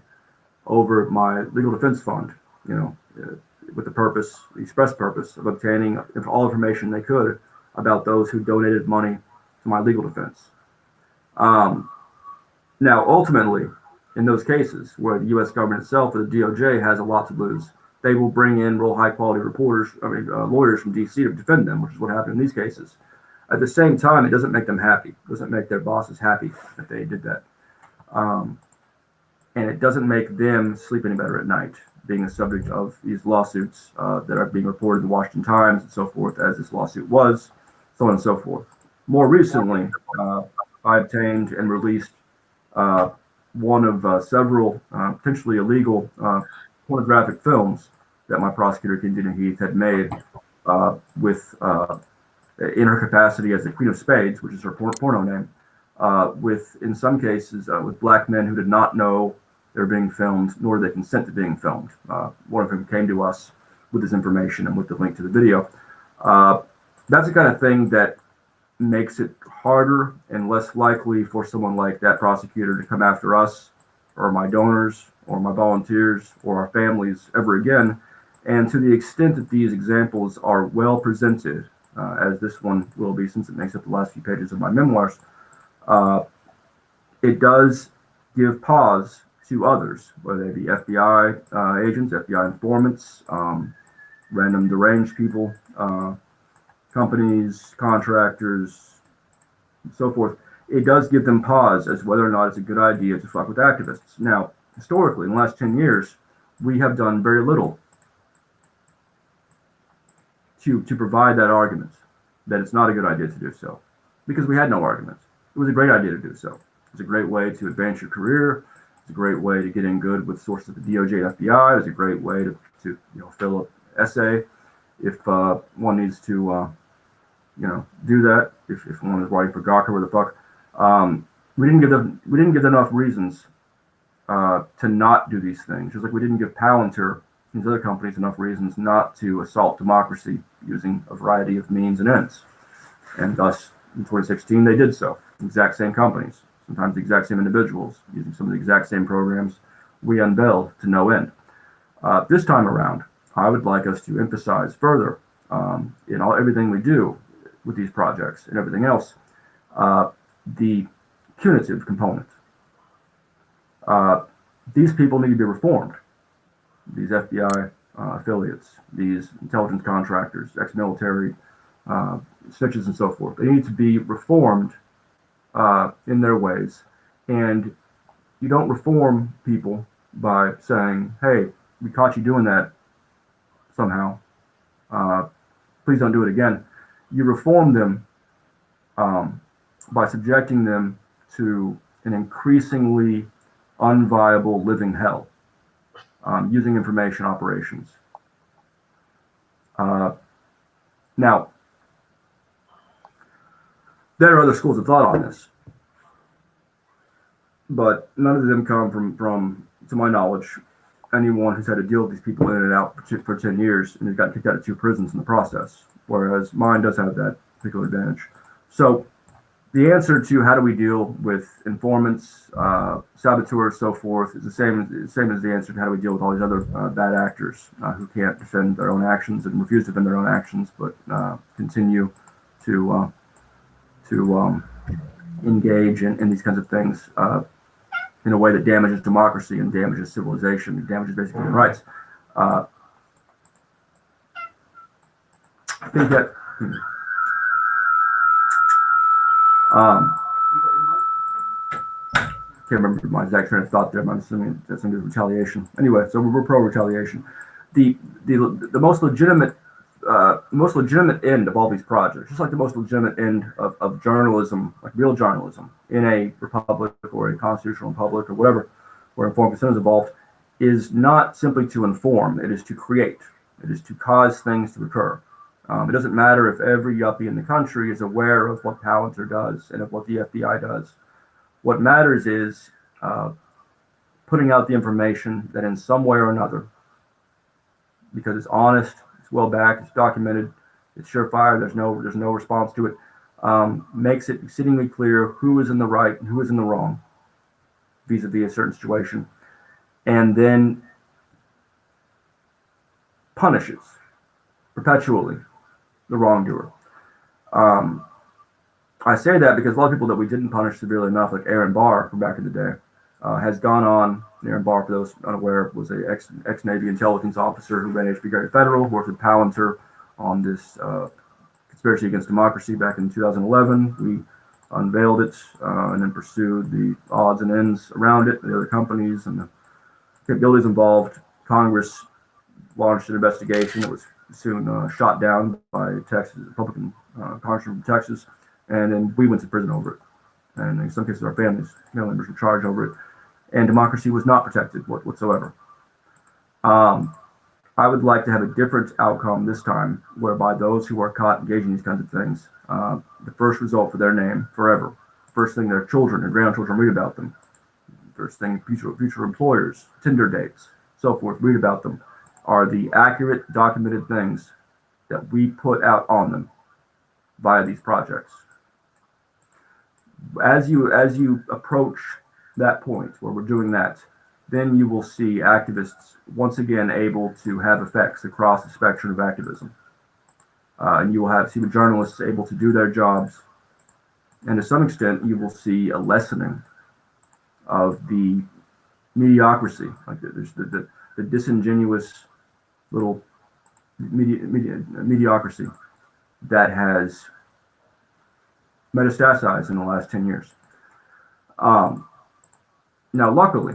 over my legal defense fund, with the express purpose of obtaining all information they could about those who donated money to my legal defense. Now, ultimately, in those cases where the U.S. government itself or the DOJ has a lot to lose, they will bring in real high-quality lawyers from D.C. to defend them, which is what happened in these cases. At the same time, it doesn't make them happy. It doesn't make their bosses happy that they did that. And it doesn't make them sleep any better at night, being the subject of these lawsuits that are being reported in the Washington Times and so forth, as this lawsuit was, so on and so forth. More recently, I obtained and released one of several potentially illegal pornographic films that my prosecutor, Cantina Heath, had made in her capacity as the Queen of Spades, which is her porno name, in some cases, with black men who did not know they were being filmed, nor did they consent to being filmed. One of them came to us with this information and with the link to the video. That's the kind of thing that makes it harder and less likely for someone like that prosecutor to come after us or my donors or my volunteers or our families ever again. And to the extent that these examples are well presented, as this one will be since it makes up the last few pages of my memoirs, it does give pause to others, whether they be FBI agents, FBI informants, random deranged people, companies, contractors, and so forth. It does give them pause as whether or not it's a good idea to fuck with activists. Now, historically, in the last 10 years, we have done very little to provide that argument that it's not a good idea to do so, because we had no argument. It was a great idea to do so. It's a great way to advance your career. It's a great way to get in good with sources of the DOJ and FBI. It's a great way to fill an essay if one needs to do that. If one is writing for Gawker or the fuck, we didn't give them enough reasons to not do these things. Just like we didn't give Palantir, these other companies, enough reasons not to assault democracy using a variety of means and ends. And thus, in 2016, they did so. Exact same companies, sometimes the exact same individuals, using some of the exact same programs we unveiled to no end. This time around, I would like us to emphasize further in everything we do with these projects and everything else, the punitive component. These people need to be reformed. These FBI affiliates, these intelligence contractors, ex-military snitches and so forth. They need to be reformed in their ways. And you don't reform people by saying, hey, we caught you doing that somehow. Please don't do it again. You reform them by subjecting them to an increasingly unviable living hell using information operations. Now, there are other schools of thought on this, but none of them come from, to my knowledge, anyone who's had to deal with these people in and out for 10 years and has got kicked out of 2 prisons in the process, whereas mine does have that particular advantage. So the answer to how do we deal with informants, saboteurs, so forth is the same as the answer to how do we deal with all these other bad actors who can't defend their own actions and refuse to defend their own actions, but continue to engage in these kinds of things in a way that damages democracy and damages civilization and damages basic human rights. I think that. Can't remember my exact train of thought there, but I'm assuming that's going to be retaliation. Anyway, so we're pro retaliation. The most legitimate end of all these projects, just like the most legitimate end of journalism, like real journalism in a republic or a constitutional republic or whatever, where informed consent is involved, is not simply to inform. It is to create. It is to cause things to occur. It doesn't matter if every yuppie in the country is aware of what Palantir does and of what the FBI does. What matters is putting out the information that in some way or another, because it's honest, it's well backed, it's documented, it's surefire, there's no response to it, makes it exceedingly clear who is in the right and who is in the wrong vis-a-vis a certain situation, and then punishes perpetually the wrongdoer. I say that because a lot of people that we didn't punish severely enough, like Aaron Barr from back in the day, has gone on. Aaron Barr, for those unaware, was an ex-Navy intelligence officer who ran HB Gary Federal, worked with Palantir on this conspiracy against democracy back in 2011. We unveiled it and then pursued the odds and ends around it, the other companies and the capabilities involved. Congress launched an investigation that was soon shot down by Texas Republican congressman from Texas, and then we went to prison over it. And in some cases, our family members were charged over it, and democracy was not protected whatsoever. I would like to have a different outcome this time, whereby those who are caught engaging in these kinds of things, the first result for their name forever, first thing their children and grandchildren read about them, first thing future employers, Tinder dates, so forth, read about them, are the accurate, documented things that we put out on them via these projects. As you approach that point where we're doing that, then you will see activists once again able to have effects across the spectrum of activism. And you will see the journalists able to do their jobs. And to some extent, you will see a lessening of the mediocrity, like the disingenuous little mediocrity that has metastasized in the last 10 years. Now, luckily,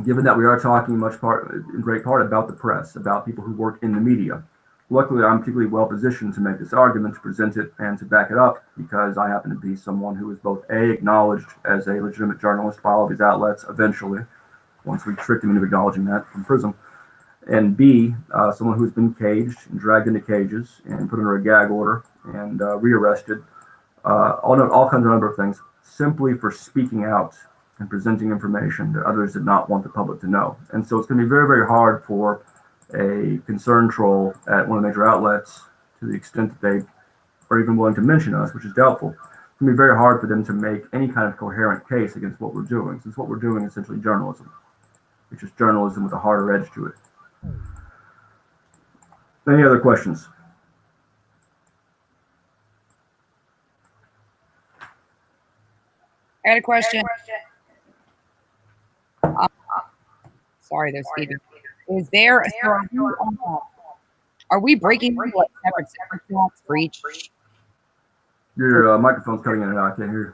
given that we are talking in great part about the press, about people who work in the media, luckily I'm particularly well positioned to make this argument, to present it, and to back it up, because I happen to be someone who is both A, acknowledged as a legitimate journalist by all of these outlets eventually, once we tricked him into acknowledging that from prison, and B, someone who's been caged and dragged into cages and put under a gag order and rearrested, all kinds of number of things, simply for speaking out and presenting information that others did not want the public to know. And so it's going to be very, very hard for a concern troll at one of the major outlets, to the extent that they are even willing to mention us, which is doubtful. It's going to be very hard for them to make any kind of coherent case against what we're doing, since what we're doing is essentially journalism. It's just journalism with a harder edge to it. Any other questions? I had a question. Sorry, there's feedback. Is there? So are we breaking like separate slots for each? Your microphone's cutting in and out. I can't hear you.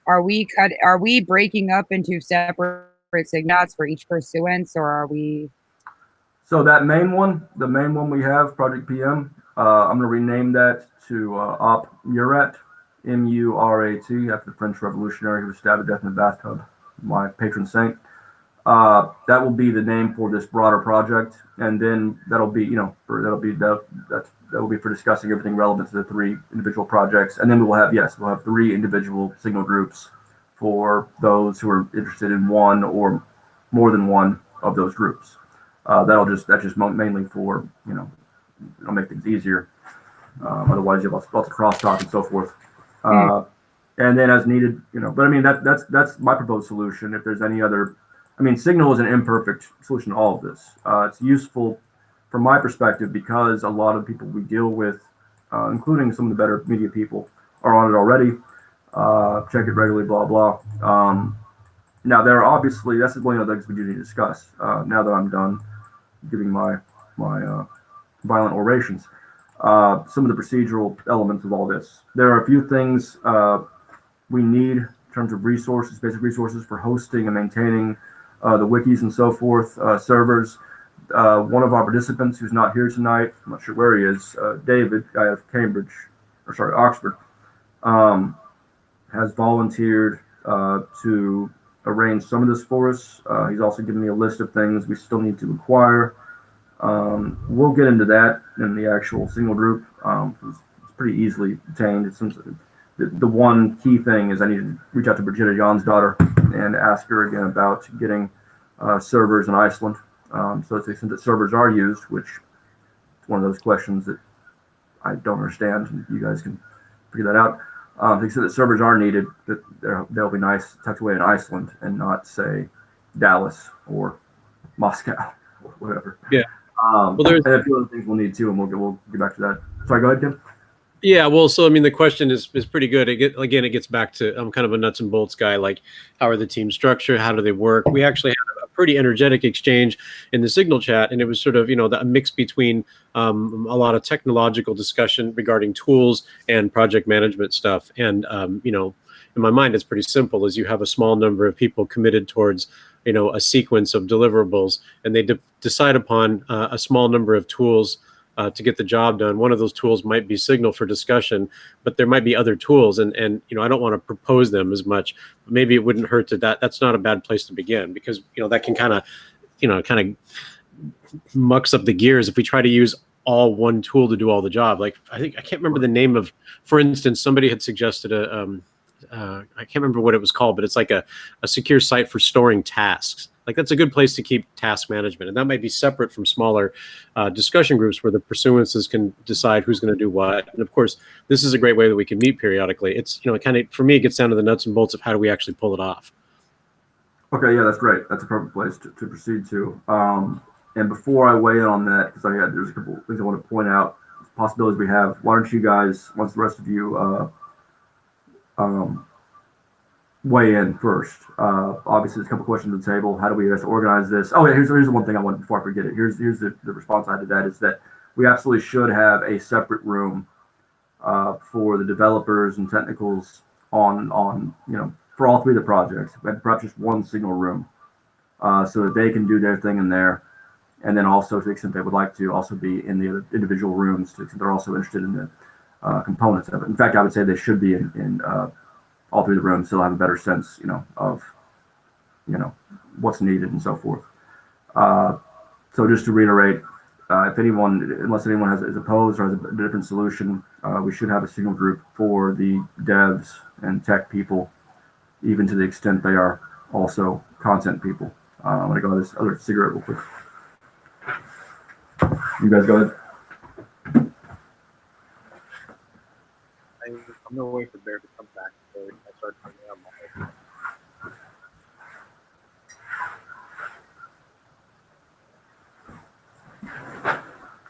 Are we breaking up into separate signuts for each pursuance, or are we? So that main one, the main one we have, Project PM, I'm going to rename that to Op Murat, M-U-R-A-T, after the French revolutionary who was stabbed to death in the bathtub, my patron saint. That will be the name for this broader project, and then that'll be, that'll be for discussing everything relevant to the three individual projects, and then we'll have 3 individual signal groups for those who are interested in one or more than one of those groups. That's just mainly for, it'll make things easier. Otherwise, you have lots of crosstalk and so forth. And then as needed, but I mean, that's my proposed solution. If there's any other, I mean, Signal is an imperfect solution to all of this. It's useful from my perspective because a lot of people we deal with, including some of the better media people, are on it already. Check it regularly, blah, blah. Now, there are obviously, that's one of the things we do need to discuss. Now that I'm done giving my violent orations, some of the procedural elements of all this. There are a few things we need in terms of resources, basic resources for hosting and maintaining the wikis and so forth, servers. One of our participants who's not here tonight, I'm not sure where he is, David, guy of Oxford, has volunteered to arrange some of this for us. He's also given me a list of things we still need to acquire. We'll get into that in the actual Signal group. It's pretty easily attained. It seems the one key thing is I need to reach out to Brigitte Jan's daughter and ask her again about getting servers in Iceland. So to the extent that servers are used, which is one of those questions that I don't understand, and you guys can figure that out. To the extent that servers are needed, that they'll be nice tucked away in Iceland and not, say, Dallas or Moscow or whatever. Yeah. Well, there's and a few other things we'll need too, and we'll get back to that. Sorry, go ahead, Tim. Yeah, well, so I mean, the question is pretty good. It gets back to I'm kind of a nuts and bolts guy. Like, how are the teams structured? How do they work? We actually had a pretty energetic exchange in the Signal chat, and it was sort of a mix between a lot of technological discussion regarding tools and project management stuff. And in my mind, it's pretty simple: is you have a small number of people committed towards a sequence of deliverables, and they decide upon a small number of tools to get the job done. One of those tools might be Signal for discussion, but there might be other tools, and I don't want to propose them as much. But maybe it wouldn't hurt that's not a bad place to begin, because that can kind of mucks up the gears if we try to use all one tool to do all the job. Like, I can't remember the name of, for instance, somebody had suggested I can't remember what it was called, but it's like a secure site for storing tasks. Like, that's a good place to keep task management, and that might be separate from smaller discussion groups where the pursuances can decide who's going to do what. And of course, this is a great way that we can meet periodically. It's for me, it gets down to the nuts and bolts of how do we actually pull it off. Okay, yeah, that's great. That's a perfect place to proceed to. And before I weigh in on that, because there's a couple things I want to point out, possibilities we have. Why don't you guys, once the rest of you weigh in first. Obviously, there's a couple questions on the table. How do we best organize this? Oh, yeah, here's the one thing I want before I forget it. Here's the response I had to that is that we absolutely should have a separate room for the developers and technicals on for all three of the projects. Perhaps just one Signal room so that they can do their thing in there. And then also, to the extent they would like to, also be in the other individual rooms to the extent they're also interested in the components of it. In fact, I would say they should be in all three of the rooms, so they'll have a better sense, of what's needed and so forth. So just to reiterate, unless anyone is opposed or has a different solution, we should have a Signal group for the devs and tech people, even to the extent they are also content people. I'm going to go to this other cigarette real quick. You guys go ahead. I'm going to wait for Barrett to come back before I start talking about my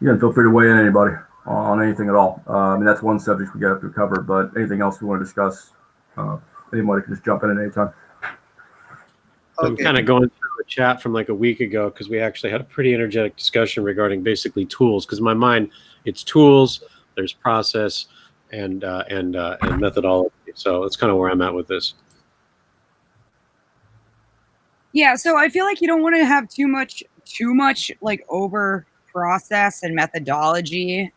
Yeah, feel free to weigh in, anybody, on anything at all. I mean, that's one subject we got to cover, but anything else we want to discuss, anybody can just jump in at any time. Okay. I'm kind of going through a chat from like a week ago because we actually had a pretty energetic discussion regarding basically tools. Because in my mind, it's tools, there's process, and methodology. So that's kind of where I'm at with this. Yeah, so I feel like you don't want to have too much like over process and methodology.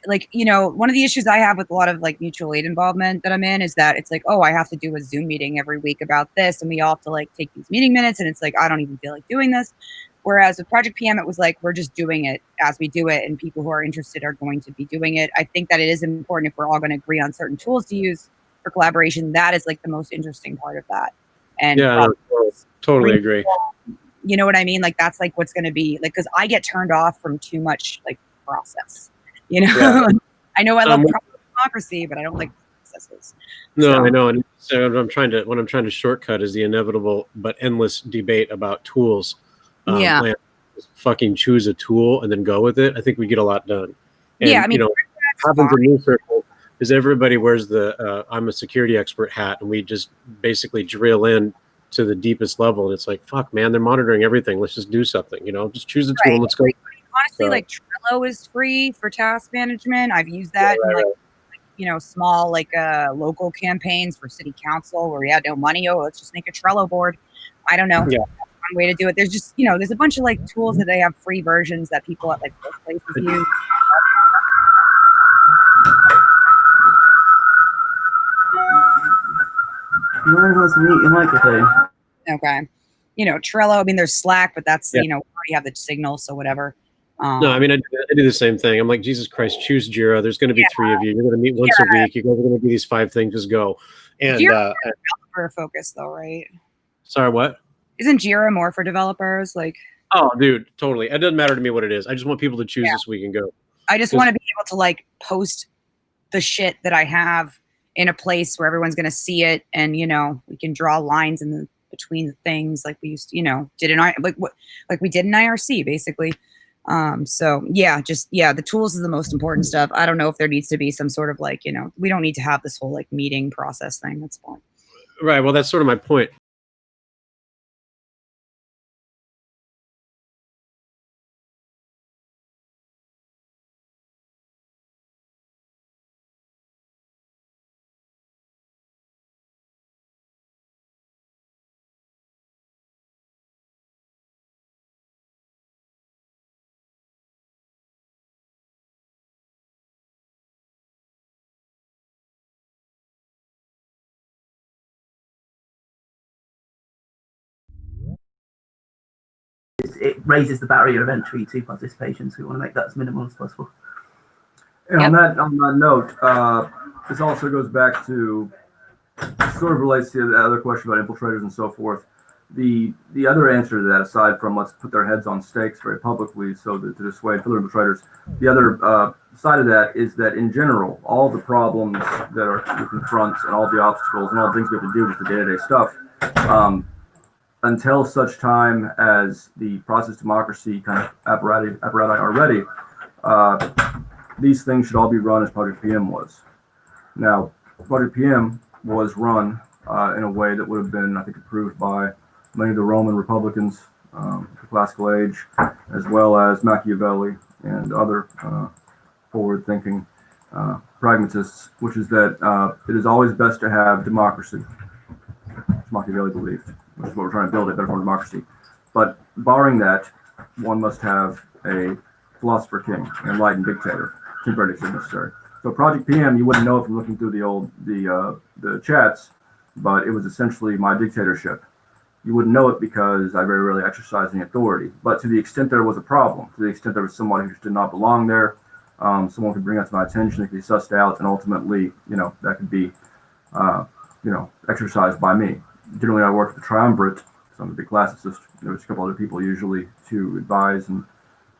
Like, one of the issues I have with a lot of like mutual aid involvement that I'm in is that it's like, oh, I have to do a Zoom meeting every week about this, and we all have to like take these meeting minutes, and it's like, I don't even feel like doing this. Whereas with Project PM, it was like, we're just doing it as we do it, and people who are interested are going to be doing it. I think that it is important if we're all going to agree on certain tools to use for collaboration. That is like the most interesting part of that. And yeah, totally agree. You know what I mean? Like, that's like what's going to be like, because I get turned off from too much like process. Yeah. I know I love democracy, but I don't like processes. No, So. I know. And so what I'm trying to shortcut is the inevitable but endless debate about tools. Yeah. Like, just fucking choose a tool and then go with it. I think we get a lot done. And, Yeah, I mean, happens in new circles is everybody wears the I'm a security expert hat, and we just basically drill in to the deepest level. And it's like, fuck, man, they're monitoring everything. Let's just do something. Just choose a tool and let's go. Honestly, like Trello is free for task management. I've used that in small local campaigns for city council where we had no money. Oh, let's just make a Trello board. I don't know. Yeah. One way to do it. There's just there's a bunch of tools that they have free versions that people at workplaces use. Okay. Trello. I mean, there's Slack, but that's we already have the signal, so whatever. No, I mean, I do the same thing. I'm like, Jesus Christ, choose Jira. There's going to be 3 of you. You're going to meet once a week. You guys are going to do these 5 things. Just go. And Jira developer focus, though, right? Sorry, what? Isn't Jira more for developers? Oh, dude, totally. It doesn't matter to me what it is. I just want people to choose this week and go. I just want to be able to post the shit that I have in a place where everyone's going to see it, and we can draw lines in between the things like we used to, did in we did in IRC basically. So the tools is the most important stuff. I don't know if there needs to be some sort of we don't need to have this whole meeting process thing. That's fine. Right. Well, that's sort of my point. It raises the barrier of entry to participation, so we want to make that as minimal as possible. And on that note, this also goes back to, sort of relates to the other question about infiltrators and so forth. The other answer to that, aside from let's put their heads on stakes very publicly so that to dissuade further infiltrators, the other side of that is that in general, all the problems that we confront and all the obstacles and all the things we have to do, just the day-to-day stuff, until such time as the process democracy kind of apparatus are ready, these things should all be run as Project PM was. Now, Project PM was run in a way that would have been, I think, approved by many of the Roman Republicans, the classical age, as well as Machiavelli and other forward-thinking pragmatists, which is that it is always best to have democracy, as Machiavelli believed, which is what we're trying to build, a better form of democracy. But barring that, one must have a philosopher king, an enlightened dictator, temporary if necessary. So Project PM, you wouldn't know from looking through the chats, but it was essentially my dictatorship. You wouldn't know it because I very rarely exercised any authority. But to the extent there was a problem, to the extent there was somebody who did not belong there, someone could bring that to my attention, it could be sussed out, and ultimately, that could be, exercised by me. Generally, I work with the triumvirate, so I'm a big classicist. There's a couple other people usually to advise and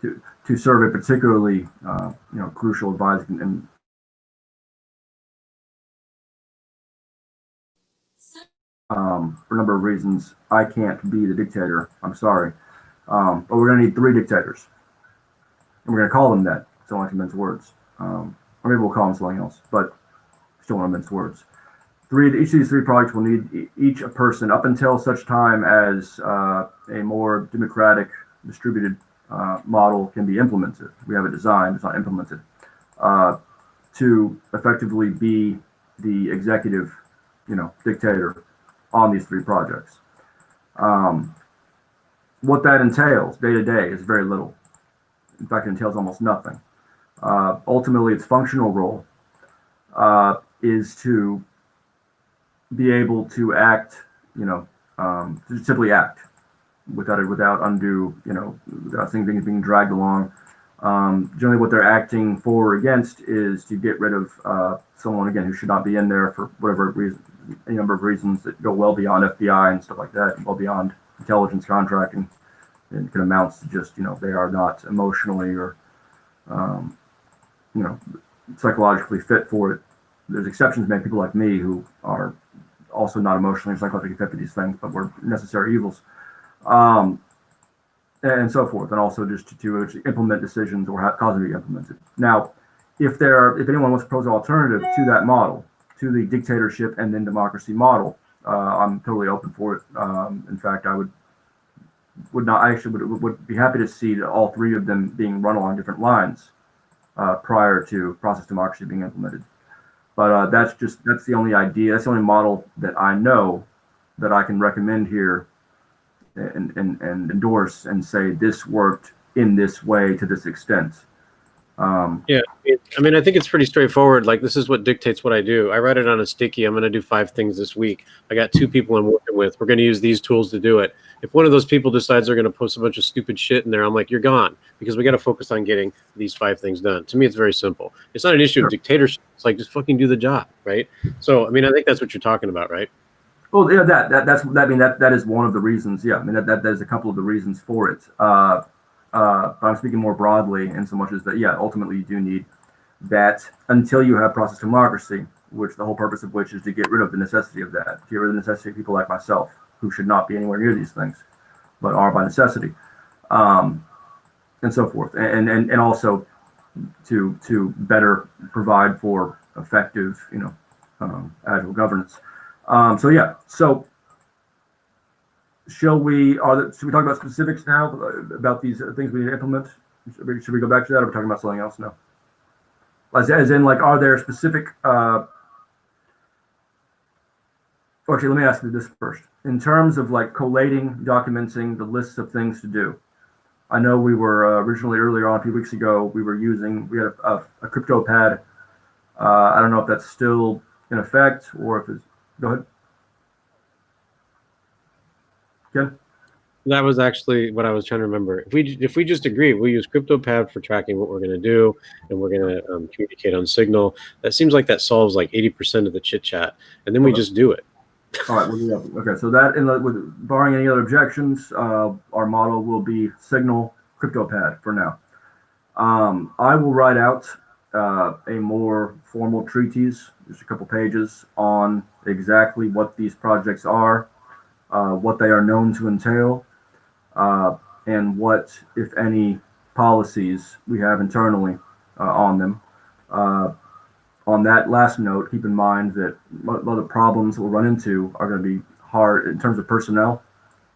to serve a particularly, crucial advising and for a number of reasons, I can't be the dictator. I'm sorry. But we're going to need 3 dictators. And we're going to call them that. So I don't like to mince words. Or maybe we'll call them something else, but still want to mince words. Each of these 3 projects will need each a person up until such time as a more democratic, distributed model can be implemented. We have it designed, it's not implemented. To effectively be the executive, dictator on these 3 projects. What that entails day to day is very little. In fact, it entails almost nothing. Ultimately, its functional role is to be able to act, to simply act without undue, without things being dragged along. Generally, what they're acting for or against is to get rid of someone, again, who should not be in there for whatever reason, any number of reasons that go well beyond FBI and stuff like that, and well beyond intelligence contracting, and can amounts to just, they are not emotionally or, psychologically fit for it. There's exceptions made, people like me who are also not emotionally and psychologically fit for these things, but we're necessary evils, and so forth, and also just to implement decisions or cause them to be implemented. Now, if anyone wants to propose an alternative to that model, to the dictatorship and then democracy model, I'm totally open for it. In fact, I would be happy to see all three of them being run along different lines prior to process democracy being implemented. But that's the only idea. That's the only model that I know that I can recommend here and endorse and say this worked in this way to this extent. Yeah, I mean, I think it's pretty straightforward. Like, this is what dictates what I do. I write it on a sticky. I'm going to do 5 things this week. I got 2 people I'm working with. We're going to use these tools to do it. If one of those people decides they're going to post a bunch of stupid shit in there, I'm like, you're gone, because we got to focus on getting these 5 things done. To me, it's very simple. It's not an issue of dictatorship. It's like, just fucking do the job, right? So, I mean, I think that's what you're talking about, right? Well, yeah, that is one of the reasons. Yeah, I mean that is a couple of the reasons for it. But I'm speaking more broadly in so much as that, yeah, ultimately you do need that until you have process democracy, which the whole purpose of which is to get rid of the necessity of that, to get rid of the necessity of people like myself who should not be anywhere near these things, but are by necessity, and so forth, and also to better provide for effective, agile governance. So should we talk about specifics now about these things we need to implement? Should we go back to that, or are we talking about something else now? As in, like, are there specific? Actually, let me ask you this first. In terms of like collating, documenting the lists of things to do, I know we were originally earlier on a few weeks ago we had a crypto pad. I don't know if that's still in effect or if it's. Go ahead. Ken? That was actually what I was trying to remember. If we just agree, we use CryptoPad for tracking what we're going to do, and we're going to communicate on Signal. That seems like that solves like 80% of the chit chat, and then we just do it. All right. Okay. So that, with barring any other objections, our model will be Signal CryptoPad for now. I will write out a more formal treatise, just a couple pages, on exactly what these projects are, what they are known to entail, and what, if any, policies we have internally on them. On that last note, keep in mind that a lot of the problems we'll run into are going to be hard in terms of personnel,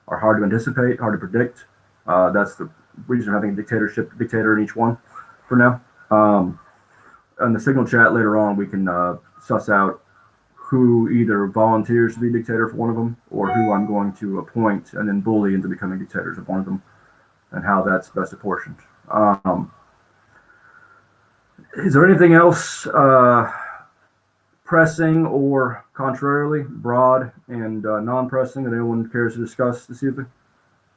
are hard to anticipate, hard to predict. That's the reason of having a dictator in each one for now. In the Signal chat later on, we can suss out who either volunteers to be dictator for one of them, or who I'm going to appoint and then bully into becoming dictators of one of them, and how that's best apportioned. Is there anything else pressing or contrarily broad and non-pressing that anyone cares to discuss this evening?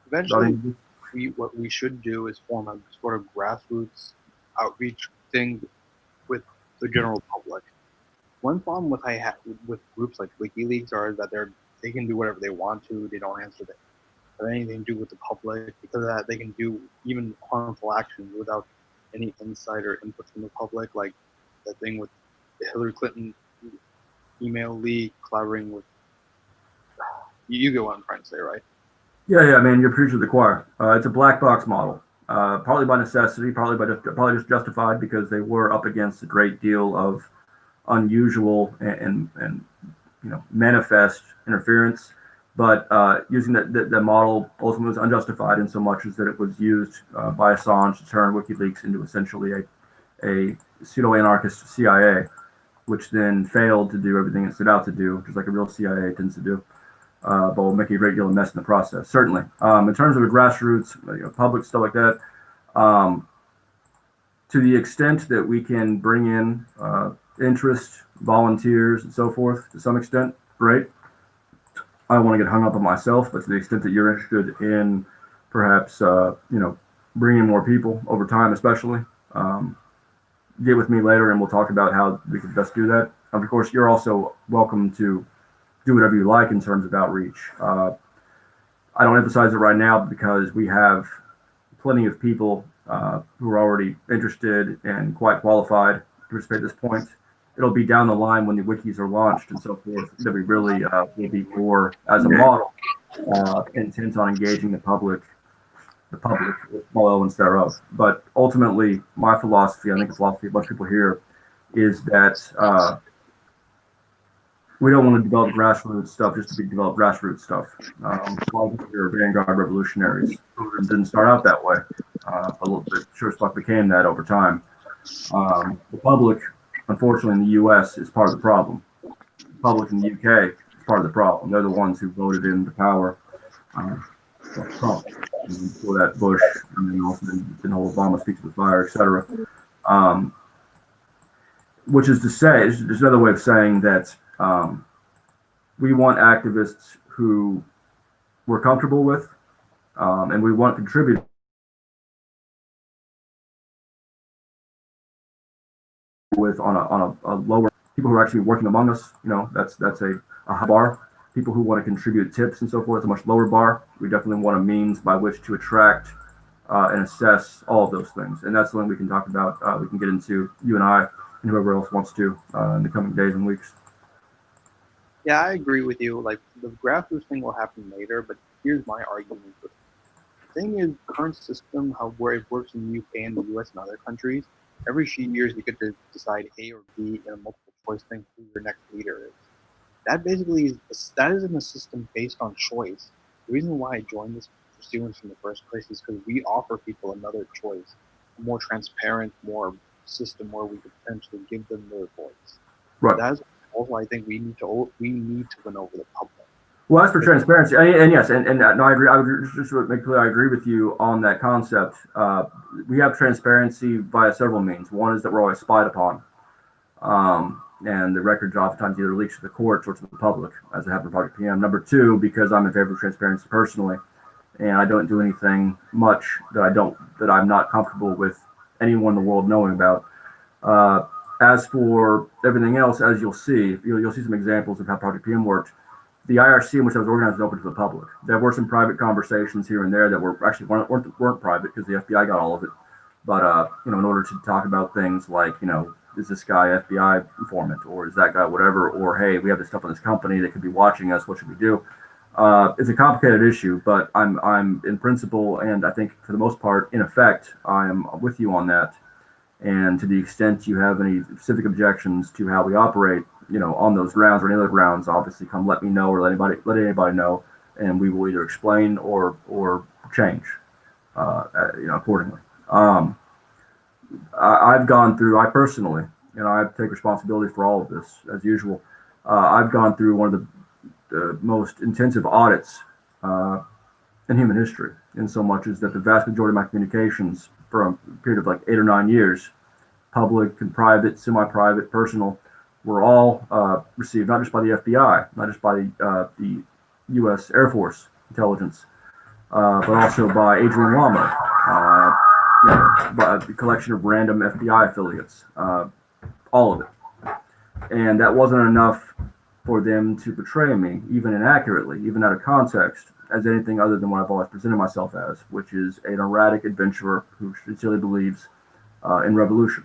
Eventually, what we should do is form a sort of grassroots outreach thing with the general public. One problem with groups like WikiLeaks are that they can do whatever they want to. They don't answer anything to do with the public. Because of that, they can do even harmful actions without any insight or input from the public, like that thing with the Hillary Clinton email leak collaborating with. You get what I'm trying to say, right? Yeah, man, you're preaching to the choir. It's a black box model, partly by necessity, probably just justified because they were up against a great deal of unusual and manifest interference. But using that model ultimately was unjustified in so much as that it was used by Assange to turn WikiLeaks into essentially a pseudo-anarchist CIA, which then failed to do everything it set out to do, just like a real CIA tends to do, but will make a great deal of mess in the process, certainly. In terms of the grassroots, public stuff like that, to the extent that we can bring in interest, volunteers, and so forth to some extent, great. I don't want to get hung up on myself, but to the extent that you're interested in perhaps, bringing more people over time, especially, get with me later and we'll talk about how we can best do that. And of course, you're also welcome to do whatever you like in terms of outreach. I don't emphasize it right now because we have plenty of people who are already interested and quite qualified participate at this point. It'll be down the line when the wikis are launched and so forth that we really will be more, as a model, intent on engaging the public with small elements thereof. But ultimately, my philosophy, I think the philosophy of most people here, is that we don't want to develop grassroots stuff just to develop grassroots stuff. A lot of your vanguard revolutionaries didn't start out that way. A little bit, sure as fuck became that over time. The public, unfortunately, in the U.S. is part of the problem. The public in the UK is part of the problem. They're the ones who voted into power. Trump, and before that Bush, and then also the whole Obama speaks with fire, etc. Which is to say, there's another way of saying that we want activists who we're comfortable with, and we want to contribute with on a lower, people who are actually working among us. You know, that's a high bar. People who want to contribute tips and so forth, a much lower bar. We definitely want a means by which to attract and assess all of those things. And that's something we can talk about. We can get into, you and I and whoever else wants to, in the coming days and weeks. Yeah, I agree with you. Like, the grassroots thing will happen later, but here's my argument. The thing is, current system, where it works in the UK and the US and other countries, every few years you get to decide A or B in a multiple choice thing who your next leader is. That basically isn't a system based on choice. The reason why I joined this Pursuance in the first place is because we offer people another choice, a more transparent, more system where we could potentially give them their voice. Right. That's also, I think we need to win over the public. Well, as for transparency, and yes, and no, I agree. I would just make clear, I agree with you on that concept. We have transparency via several means. One is that we're always spied upon. And the records oftentimes either leaks to the courts or to the public, as it happened with Project PM. Number two, because I'm in favor of transparency personally, and I don't do anything much that I'm not comfortable with anyone in the world knowing about. As for everything else, as you'll see some examples of how Project PM worked. The IRC in which I was organized was open to the public. There were some private conversations here and there that were actually weren't private because the FBI got all of it. But in order to talk about things like, is this guy FBI informant, or is that guy whatever, or hey, we have this stuff on this company that could be watching us, what should we do? It's a complicated issue, but I'm in principle, and I think for the most part, in effect, I am with you on that. And to the extent you have any civic objections to how we operate, on those grounds or any other grounds, obviously come let me know or let anybody know, and we will either explain or change, accordingly. I've gone through, I personally, I take responsibility for all of this as usual. I've gone through one of the most intensive audits in human history, in so much as that the vast majority of my communications for a period of like 8 or 9 years, public and private, semi-private, personal, were all received not just by the FBI, not just by the U.S. Air Force intelligence, but also by Adrian Lama, by the collection of random FBI affiliates, all of it. And that wasn't enough for them to portray me, even inaccurately, even out of context, as anything other than what I've always presented myself as, which is an erratic adventurer who sincerely believes in revolution.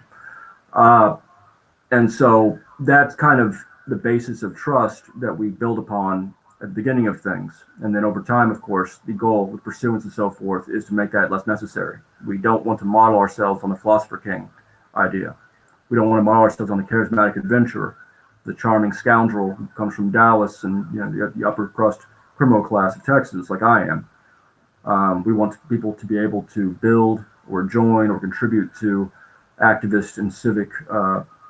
And so that's kind of the basis of trust that we build upon at the beginning of things. And then over time, of course, the goal with Pursuance and so forth is to make that less necessary. We don't want to model ourselves on the philosopher king idea. We don't want to model ourselves on the charismatic adventurer, the charming scoundrel who comes from Dallas and the upper crust criminal class of Texas, like I am. We want people to be able to build or join or contribute to activist and civic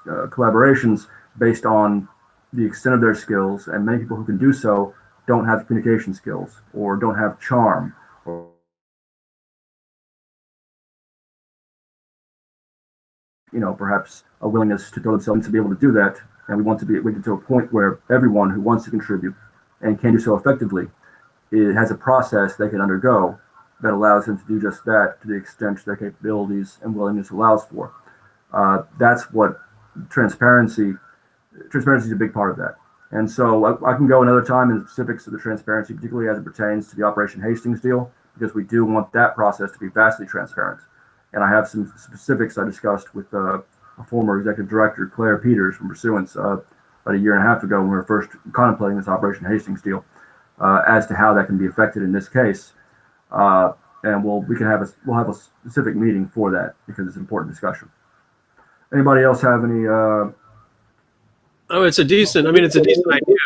collaborations based on the extent of their skills, and many people who can do so don't have communication skills or don't have charm or perhaps a willingness to throw themselves to be able to do that. And we get to a point where everyone who wants to contribute and can do so effectively, it has a process they can undergo that allows them to do just that to the extent their capabilities and willingness allows for. That's what transparency is a big part of that. And so I can go another time in the specifics of the transparency, particularly as it pertains to the Operation Hastings deal, because we do want that process to be vastly transparent. And I have some specifics I discussed with a former executive director, Claire Peters from Pursuance, about a year and a half ago when we were first contemplating this Operation Hastings deal, as to how that can be affected in this case. And we'll have a specific meeting for that because it's an important discussion. Anybody else have any? It's a decent idea.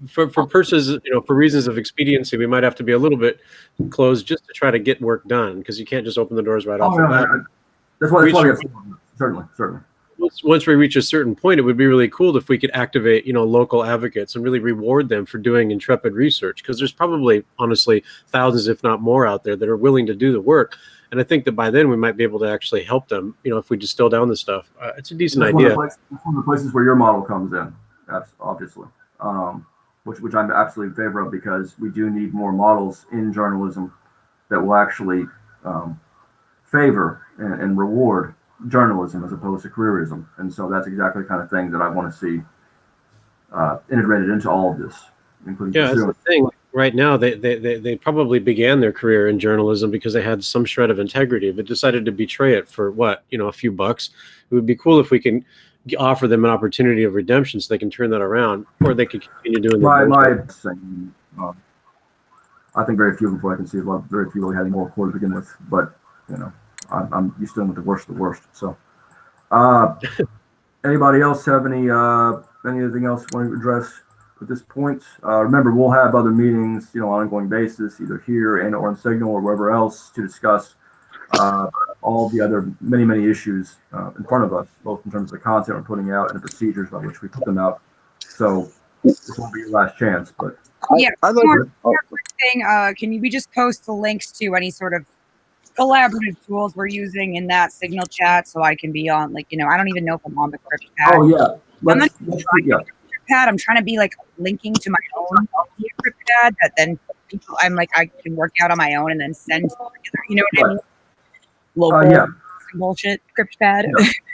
For purposes, for reasons of expediency, we might have to be a little bit closed just to try to get work done, because you can't just open the doors right off the bat. That's why we have certainly. Once we reach a certain point, it would be really cool if we could activate, local advocates and really reward them for doing intrepid research, because there's probably, honestly, thousands, if not more, out there that are willing to do the work. And I think that by then we might be able to actually help them, if we distill down the stuff. It's a decent idea. It's one of the places where your model comes in, obviously, which I'm absolutely in favor of, because we do need more models in journalism that will actually favor and reward journalism as opposed to careerism. And so that's exactly the kind of thing that I want to see integrated into all of this, including that's the thing. Right now, they probably began their career in journalism because they had some shred of integrity, but decided to betray it for a few bucks. It would be cool if we can offer them an opportunity of redemption so they can turn that around, or they could continue doing my thing. I think very few of them, I can see very few really had more core to begin with, but I'm used to them with the worst of the worst. So, anybody else have anything else you want to address at this point? Remember, we'll have other meetings, on an ongoing basis, either here and or in Signal or wherever else, to discuss all the other many issues in front of us, both in terms of the content we're putting out and the procedures by which we put them out. So this won't be your last chance, but more quick thing. Can we just post the links to any sort of collaborative tools we're using in that Signal chat, so I can be on, I don't even know if I'm on the crypt pad. Oh yeah, I'm trying to be linking to my own crypt pad that then people I can work out on my own and then send together. You know what I mean? Local bullshit crypt pad.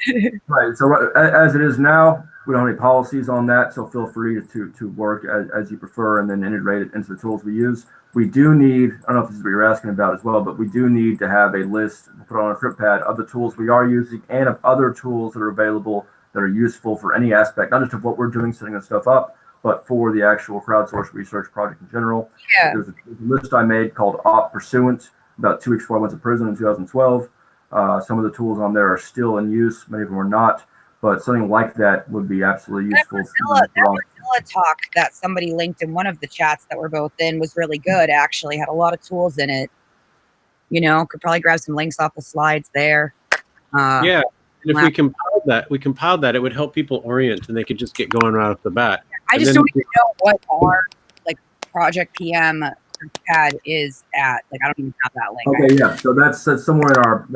Yeah. Right. So as it is now, we don't have any policies on that, so feel free to work as you prefer and then integrate it into the tools we use. We do need, I don't know if this is what you're asking about as well, but we do need to have a list put on a crypt pad of the tools we are using and of other tools that are available that are useful for any aspect, not just of what we're doing, setting this stuff up, but for the actual crowdsourced research project in general. Yeah. There's a list I made called Pursuance about 2 weeks before I went to prison in 2012. Some of the tools on there are still in use, many of them are not, but something like that would be absolutely useful. That Mozilla talk that somebody linked in one of the chats that we're both in was really good, actually. Had a lot of tools in it. Could probably grab some links off the slides there. And if we compiled that, it would help people orient and they could just get going right off the bat. I just don't even know what our Project PM pad is at. I don't even have that link. Okay, yeah. So that's somewhere in our.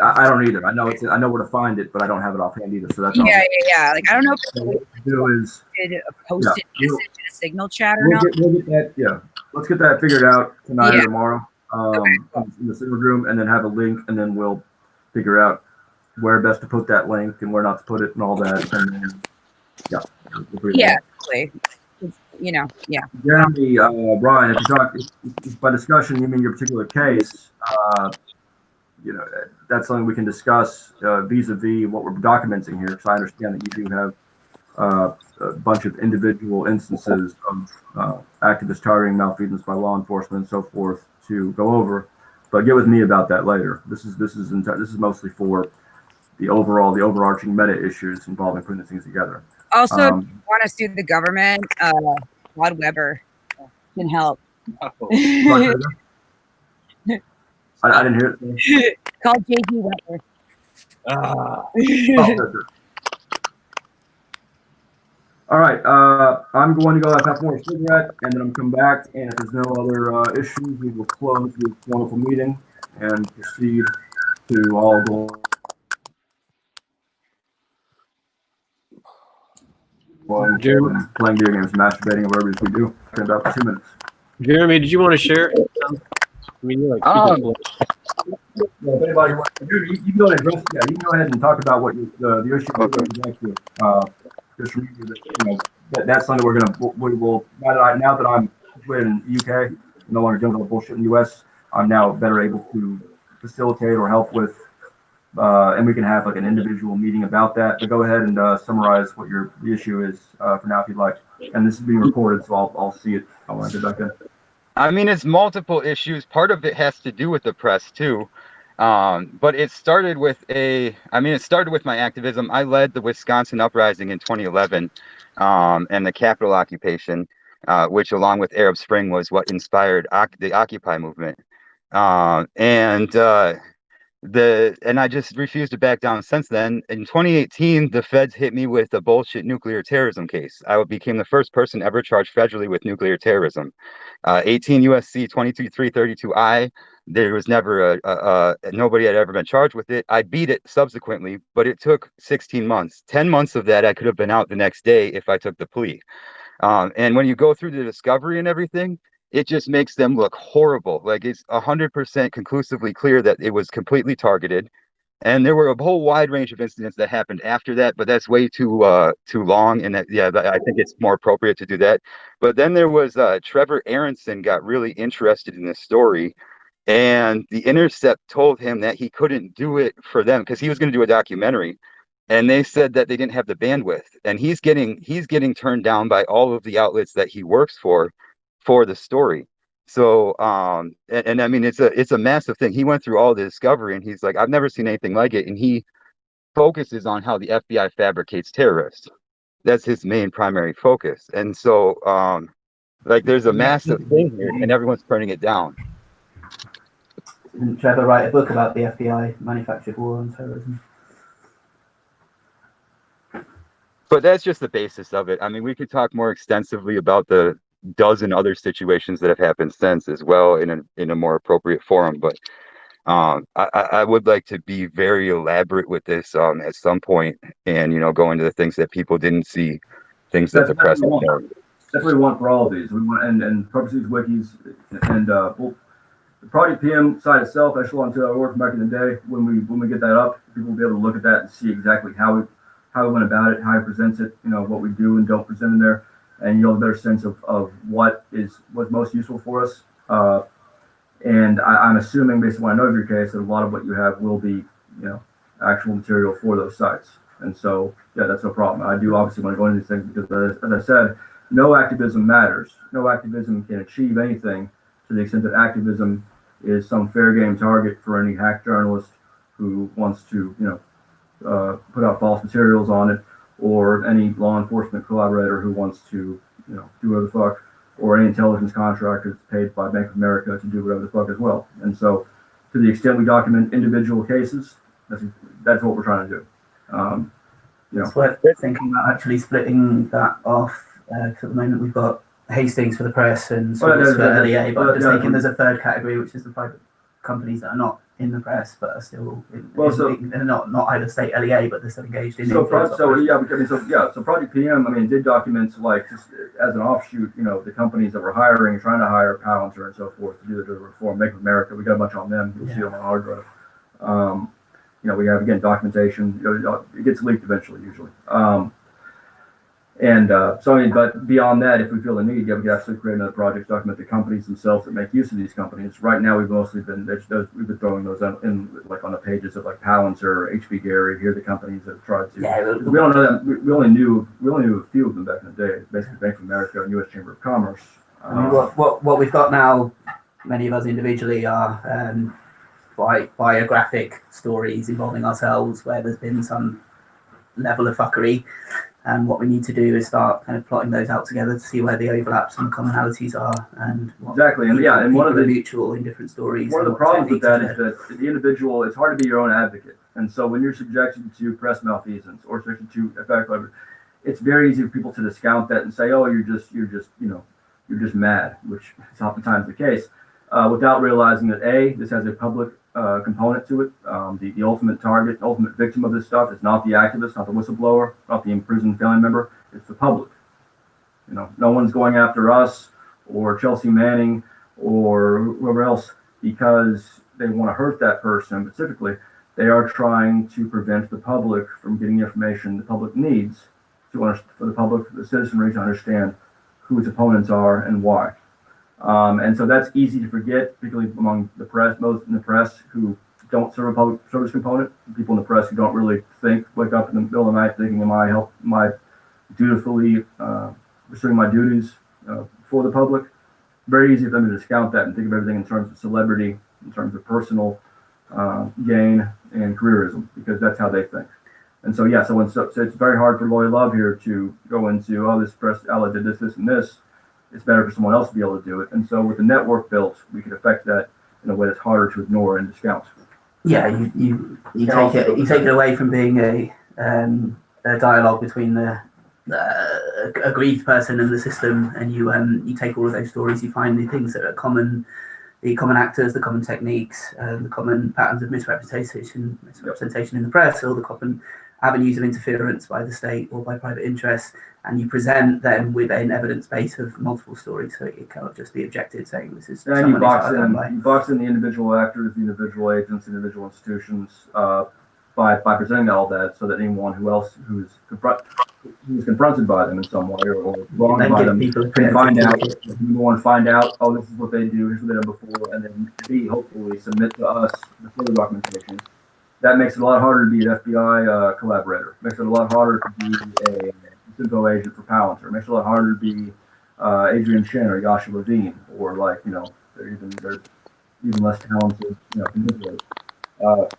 I don't either. I know where to find it, but I don't have it offhand either. So that's yeah. I don't know if what we do is posted message in a Signal chat or we'll not. We'll get that. Yeah, let's get that figured out tonight or tomorrow. In the Signal room, and then have a link, and then we'll figure out where best to put that link and where not to put it and all that. And then, exactly. Jeremy, Brian, if by discussion you mean your particular case, that's something we can discuss vis-a-vis what we're documenting here, because I understand that you do have a bunch of individual instances of activist targeting, malfeasance by law enforcement, and so forth to go over. But get with me about that later. This is mostly for the overarching meta issues involving putting these things together. Also, if you want to sue the government, Rod Weber can help. I didn't hear it. Call JG Weber. All right. I'm going to go have more cigarette, and then I'm come back. And if there's no other issues, we will close this wonderful meeting and proceed to all go. Jeremy, playing video games, masturbating, or whatever it is we do in about 2 minutes. Jeremy, did you want to share? I mean, you're if anybody wants to do, you can go ahead and address. Yeah, you can go ahead and talk about what the issue you're going to get to. Just remember that, that's something we will now that I'm situated in the UK, no longer dealing with bullshit in the US. I'm now better able to facilitate or help with and we can have like an individual meeting about that. But go ahead and summarize what the issue is for now, if you'd like. And this is being recorded, so I'll see it. I want to get back in. I mean, it's multiple issues. Part of it has to do with the press too. But it started with my activism. I led the Wisconsin uprising in 2011 and the Capitol occupation, which along with Arab Spring was what inspired the Occupy movement. And I just refused to back down since then. In 2018, the feds hit me with a bullshit nuclear terrorism case. I became the first person ever charged federally with nuclear terrorism. 18 USC 22332I. There was never nobody had ever been charged with it. I beat it subsequently, but it took 16 months. 10 months of that I could have been out the next day if I took the plea. And when you go through the discovery and everything, it just makes them look horrible. Like it's 100% conclusively clear that it was completely targeted. And there were a whole wide range of incidents that happened after that, but that's way too long. And I think it's more appropriate to do that. But then there was Trevor Aronson got really interested in this story, and The Intercept told him that he couldn't do it for them because he was going to do a documentary, and they said that they didn't have the bandwidth. And he's getting turned down by all of the outlets that he works for the story. So and I mean it's a massive thing. He went through all the discovery and he's like, I've never seen anything like it. And he focuses on how the FBI fabricates terrorists. That's his main primary focus. And so like there's a massive thing here and everyone's turning it down. Didn't Trevor write a book about the FBI manufactured war on terrorism? But that's just the basis of it. I mean, we could talk more extensively about the dozen other situations that have happened since as well in a more appropriate forum. But I would like to be very elaborate with this at some point and, go into the things that people didn't see, things that the press don't know. That's what we want for all of these. We want and Pursuance wikis and the Project PM site itself, Echelon 2 work back in the day, when we get that up, people will be able to look at that and see exactly how we went about it, how he presents it, what we do and don't present in there, and you'll have a better sense of what's most useful for us. And I'm assuming, based on what I know of your case, that a lot of what you have will be, actual material for those sites. And so, yeah, that's no problem. I do obviously want to go into these things because, as I said, no activism matters. No activism can achieve anything to the extent that activism is some fair game target for any hack journalist who wants to, put out false materials on it, or any law enforcement collaborator who wants to, do whatever the fuck, or any intelligence contractor that's paid by Bank of America to do whatever the fuck as well. And so, to the extent we document individual cases, that's what we're trying to do. It's worth thinking about actually splitting that off. Because at the moment we've got Hastings for the press and Schwartz for LEA, but I'm just thinking there's a third category, which is the private companies that are not in the press but are still they're not either state LEA, but they're still engaged in. So Project PM, did documents like, just as an offshoot, the companies that were hiring, trying to hire Palantir and so forth to do the reform, Bank of America. We got a bunch on them. You'll see them on hard drive. We have, again, documentation. It gets leaked eventually, usually. But beyond that, if we feel the need, we can absolutely create another project, document the companies themselves that make use of these companies. Right now, we've mostly been throwing those in like on the pages of like Palantir, HB Gary. Here are the companies that have tried to. Yeah, we don't know them. We only knew a few of them back in the day. Basically, Bank of America and U.S. Chamber of Commerce. What we've got now, many of us individually are biographic stories involving ourselves where there's been some level of fuckery. And what we need to do is start kind of plotting those out together to see where the overlaps and commonalities are, and and one of the mutual in different stories. One of the problems with that is that the individual, it's hard to be your own advocate, and so when you're subjected to press malfeasance or subjected to effect, it's very easy for people to discount that and say, "Oh, you're just mad," which is oftentimes the case, without realizing that this has a public component to it. The ultimate target, ultimate victim of this stuff is not the activist, not the whistleblower, not the imprisoned family member. It's the public. No one's going after us or Chelsea Manning or whoever else because they want to hurt that person. Specifically, they are trying to prevent the public from getting the information the public needs for the public, the citizenry, to understand who its opponents are and why. And so that's easy to forget, particularly among the press, most in the press who don't serve a public service component. People in the press who don't really wake up in the middle of the night thinking, am I dutifully pursuing my duties for the public? Very easy for them to discount that and think of everything in terms of celebrity, in terms of personal gain and careerism, because that's how they think. And so, yeah, so it's very hard for Lauri Love here to go into, oh, this press outlet did this, and this. It's better for someone else to be able to do it. And so with the network built, we can affect that in a way that's harder to ignore and discount. Yeah, you take it away from being a dialogue between the aggrieved person and the system, and you take all of those stories, you find the things that are common, the common actors, the common techniques, the common patterns of misrepresentation in the press, or the common avenues of interference by the state or by private interests, and you present them with an evidence base of multiple stories, so it cannot just be objected saying this is. And you box in the individual actors, the individual agents, individual institutions by presenting all that, so that anyone who's confronted by them in some way or wronged by them can find out. One find out, oh, this is what they do, here's what they've done before, and then B, hopefully submit to us the further documentation. That makes it a lot harder to be an FBI collaborator. Makes it a lot harder to be a info agent for Palantir. Makes it a lot harder to be Adrian Chen or Yasha Levine, or they're even less talented, to manipulate.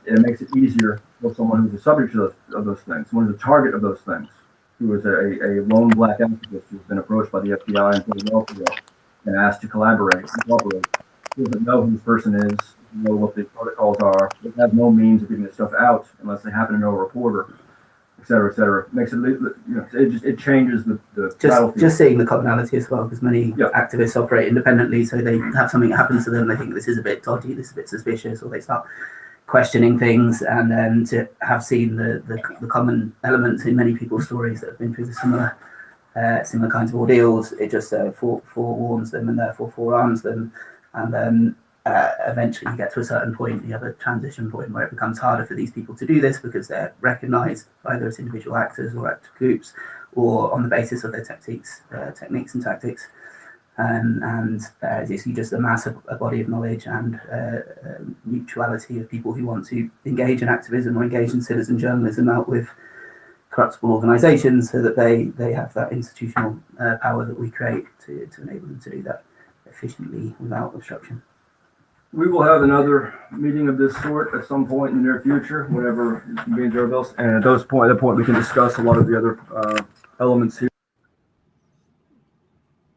It makes it easier for someone who's a subject of those things, someone who's a target of those things, who is a lone black activist who's been approached by the FBI in Philadelphia and asked to collaborate and cooperate. Who doesn't know who this person is, know what the protocols are, but have no means of getting this stuff out unless they happen to know a reporter, et cetera, et cetera. Makes it changes the battlefield. Just seeing the commonality as well, because many activists operate independently, so they have something that happens to them, they think this is a bit dodgy, this is a bit suspicious, or they start questioning things, and then to have seen the common elements in many people's stories that have been through the similar kinds of ordeals, it just forewarns them and therefore forearms them, and then eventually you get to a certain point, you have a transition point where it becomes harder for these people to do this because they're recognized either as individual actors or active groups, or on the basis of their techniques and tactics. And you just amass a body of knowledge and mutuality of people who want to engage in activism or engage in citizen journalism out with corruptible organizations, so that they have that institutional power that we create to enable them to do that efficiently without obstruction. We will have another meeting of this sort at some point in the near future, whenever it convenes our bills, and at that point we can discuss a lot of the other elements here.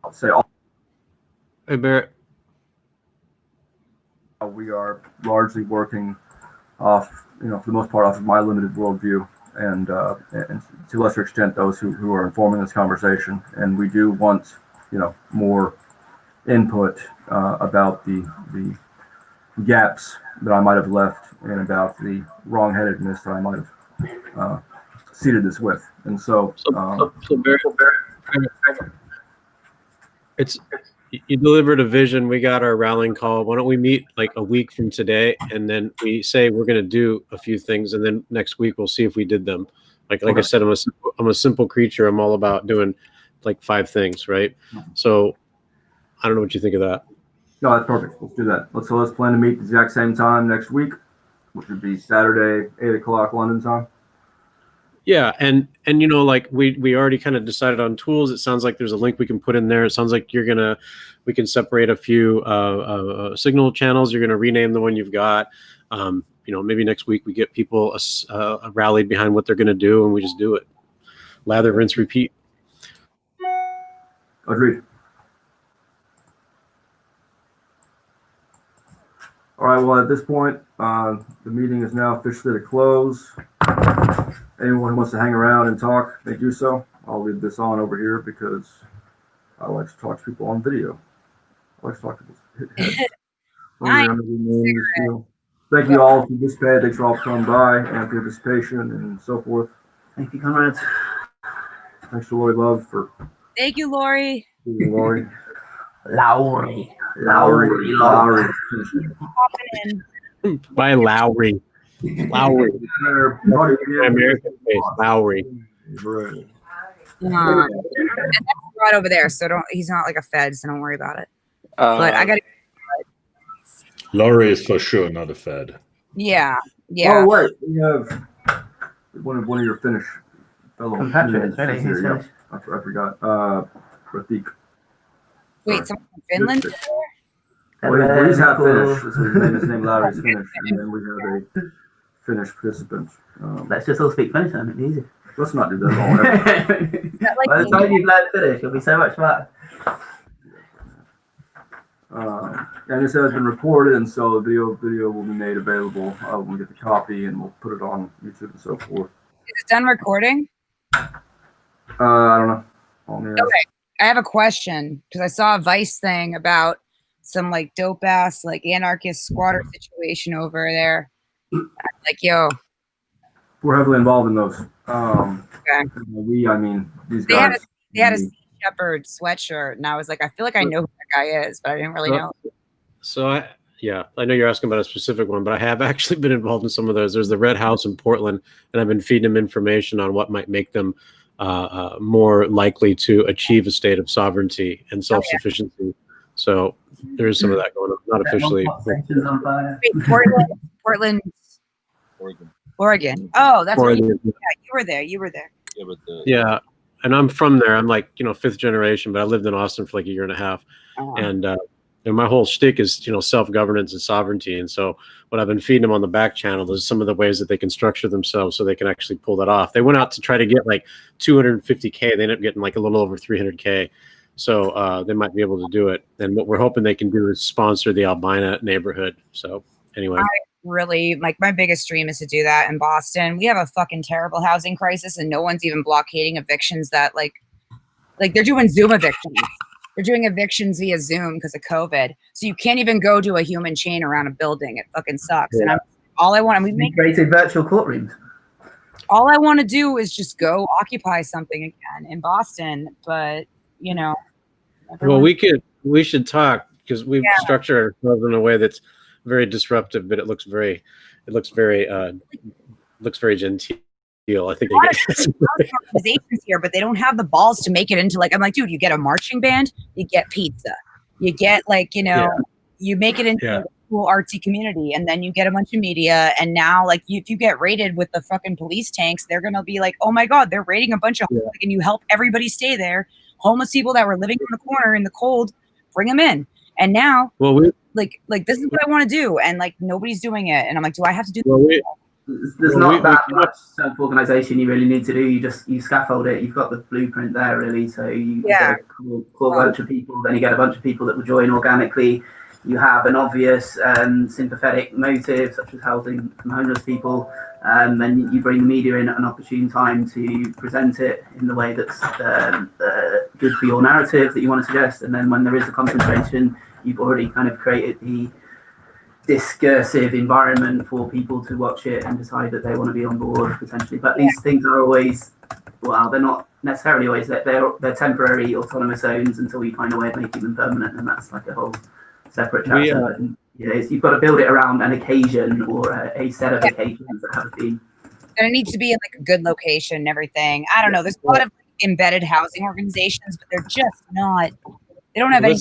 I'll say all. Hey, Barrett. We are largely working off, for the most part, off of my limited worldview, and to a lesser extent those who are informing this conversation. And we do want, more input about the gaps that I might have left, and about the wrong-headedness that I might have seeded this with. And so Barrett, you delivered a vision. We got our rallying call. Why don't we meet like a week from today, and then we say we're going to do a few things, and then next week we'll see if we did them. Like I said, I'm a simple creature. I'm all about doing like 5 things, right? So I don't know what you think of that. No, that's perfect. Let's do that. Let's plan to meet at the exact same time next week, which would be Saturday, 8 o'clock London time. Yeah, and like we already kind of decided on tools. It sounds like there's a link we can put in there. It sounds like we can separate a few signal channels. You're gonna rename the one you've got. Maybe next week we get people rallied behind what they're gonna do, and we just do it. Lather, rinse, repeat. Agreed. All right, well, at this point, the meeting is now officially to close. Anyone who wants to hang around and talk, they do so. I'll leave this on over here because I like to talk to people on video. I like to talk to people's heads. Thank you all for participating. Thanks for all for coming by and for your participation and so forth. Thank you, comrades. Thanks to Lauri Love for. Thank you, Lauri. Lauri. By Lauri. American face, Lauri. Right over there, so he's not like a Fed, so don't worry about it. But I got. Lauri is for sure not a Fed. Yeah. Oh wait, we have one of your Finnish fellow compatriots. Really, here. who's Yeah, Finnish? I forgot. Pratik. Wait, someone from Finland? Well, he's half Finnish. His name Lauri is Finnish, and then we have a Finnish participant. Let's just all speak Finnish then. It'd be easy. Let's not do that all. By the time you've learned Finnish, you'll be so much better. And this has been recorded, and so the video will be made available when we get the copy, and we'll put it on YouTube and so forth. Is it done recording? I don't know. Okay, I have a question because I saw a Vice thing about some like dope ass like anarchist squatter situation over there. I'm like, yo, we're heavily involved in those. Okay. I mean, these guys. They had a Sea Shepherd sweatshirt, and I was like, I feel like I know who that guy is, but I didn't really know. So I know you're asking about a specific one, but I have actually been involved in some of those. There's the Red House in Portland, and I've been feeding them information on what might make them more likely to achieve a state of sovereignty and self-sufficiency. So there is some of that going on, not officially. Portland, Oregon. Oh, that's where you were there. You were there. Yeah, and I'm from there. I'm like, fifth generation, but I lived in Austin for like a year and a half. And my whole shtick is, self-governance and sovereignty. And so what I've been feeding them on the back channel is some of the ways that they can structure themselves so they can actually pull that off. They went out to try to get like 250K. They ended up getting like a little over 300K. So they might be able to do it. And what we're hoping they can do is sponsor the Albina neighborhood. So anyway. I really, like, my biggest dream is to do that in Boston. We have a fucking terrible housing crisis, and no one's even blockading evictions that like they're doing Zoom evictions. They're doing evictions via Zoom because of COVID. So you can't even go do a human chain around a building. It fucking sucks. Yeah. And we make created virtual courtrooms. All I want to do is just go occupy something again in Boston. But, well, we should talk because we've structured ourselves in a way that's very disruptive, but it looks very genteel. I think organizations here, but they don't have the balls to make it into I'm like, dude, you get a marching band, you get pizza, you get you make it into a cool artsy community, and then you get a bunch of media, and now if you get raided with the fucking police tanks, they're gonna be like, oh my god, they're raiding a bunch of and you help everybody stay there. Homeless people that were living in the corner in the cold, bring them in. And now, this is what I want to do, and nobody's doing it, and I'm like, do I have to do? There's not that much self-organization you really need to do. You scaffold it. You've got the blueprint there, really. So you get a cool bunch of people. Then you get a bunch of people that will join organically. You have an obvious sympathetic motive, such as housing homeless people. Then you bring the media in at an opportune time to present it in the way that's good for your narrative that you want to suggest. And then when there is a concentration, you've already kind of created the discursive environment for people to watch it and decide that they want to be on board potentially. But these things are always, they're not necessarily always, they're temporary autonomous zones until we find a way of making them permanent, and that's like a whole separate chapter. You've got to build it around an occasion or a set of occasions that have a theme. And it needs to be in a good location and everything. I don't know. There's a lot of embedded housing organizations, but they're just not. They don't have any.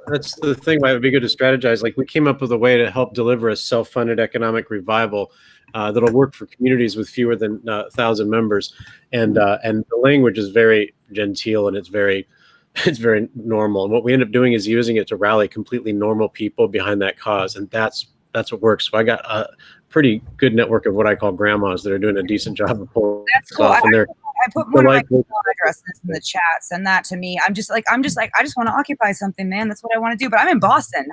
That's the thing why it would be good to strategize. We came up with a way to help deliver a self-funded economic revival that'll work for communities with fewer than 1,000 members, and the language is very genteel and it's very normal. And what we end up doing is using it to rally completely normal people behind that cause, and that's what works. So I got a pretty good network of what I call grandmas that are doing a decent job of pulling off, and I put one of my email addresses in the chat. Send that to me. I'm just like, I just want to occupy something, man. That's what I want to do. But I'm in Boston.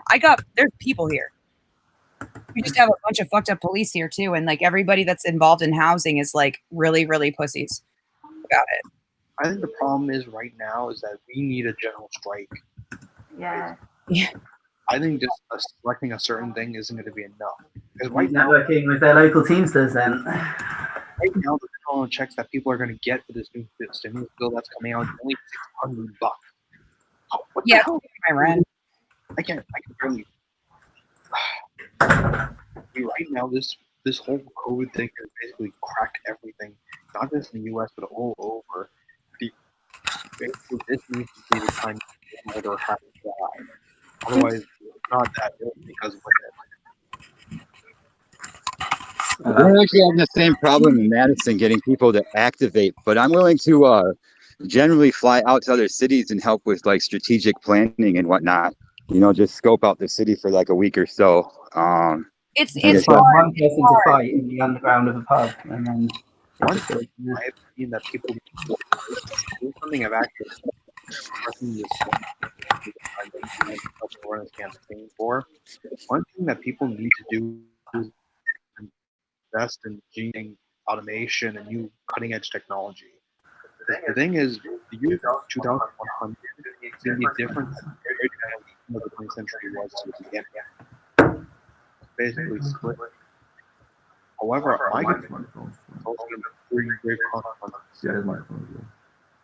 There's people here. We just have a bunch of fucked up police here too. And everybody that's involved in housing is really, really pussies about it. I think the problem is right now is that we need a general strike. Yeah. I think just selecting a certain thing isn't going to be enough. Because right now, networking with their local teamsters then. Right now, the minimum checks that people are going to get for this new stimulus bill that's coming out is only $600. Oh, what the hell? My rent. I can barely. Right now, this whole COVID thing has basically cracked everything, not just in the U.S. but all over. Basically, this needs to be the time to murder happens to die. Otherwise, it's not that good because of it. We're actually having the same problem in Madison, getting people to activate. But I'm willing to generally fly out to other cities and help with like strategic planning and whatnot. You know, just scope out the city for like a week or so. It's like hard. one person to fight in the underground of a pub, and then I've seen that people do something I've actually awareness campaign for. One thing that people need to do is invest in gene automation and new cutting edge technology. The thing is, the year 2100 is going to be different than the 20th century was to the beginning. Basically split. However, my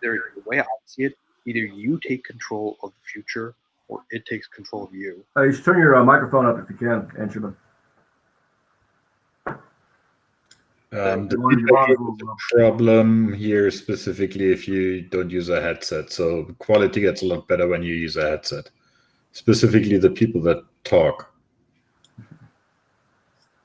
the way I see it, either you take control of the future or it takes control of you. You should turn your microphone up if you can, Anshuman. The problem here specifically if you don't use a headset. So quality gets a lot better when you use a headset. Specifically the people that talk.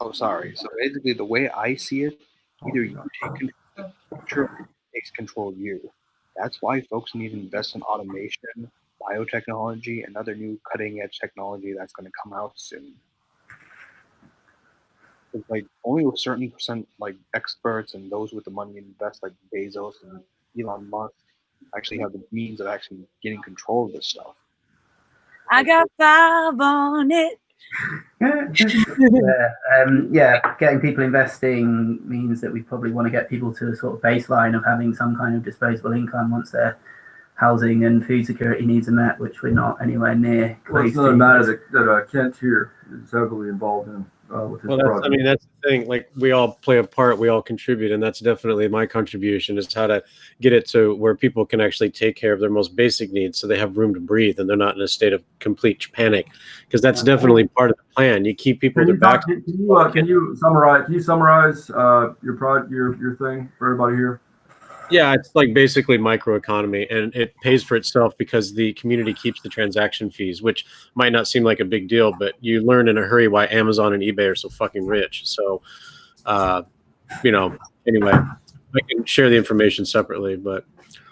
Oh, sorry. So basically the way I see it, either you take control of the future or it takes control of you. That's why folks need to invest in automation, biotechnology, and other new cutting edge technology that's going to come out soon. Like only a certain percent like experts and those with the money to invest like Bezos and Elon Musk actually have the means of actually getting control of this stuff. I got 5 on it. Getting people investing means that we probably want to get people to a sort of baseline of having some kind of disposable income once their housing and food security needs are met, which we're not anywhere near. Well, it's another matter that Kent here is heavily involved in with his project. I mean, that's the thing. Like, we all play a part, we all contribute, and that's definitely my contribution, is how to get it to where people can actually take care of their most basic needs so they have room to breathe and they're not in a state of complete panic, because that's definitely part of the plan. You keep people their back. Can you summarize your thing for everybody here? Yeah, it's like basically microeconomy, and it pays for itself because the community keeps the transaction fees, which might not seem like a big deal, but you learn in a hurry why Amazon and eBay are so fucking rich. So, anyway, I can share the information separately, but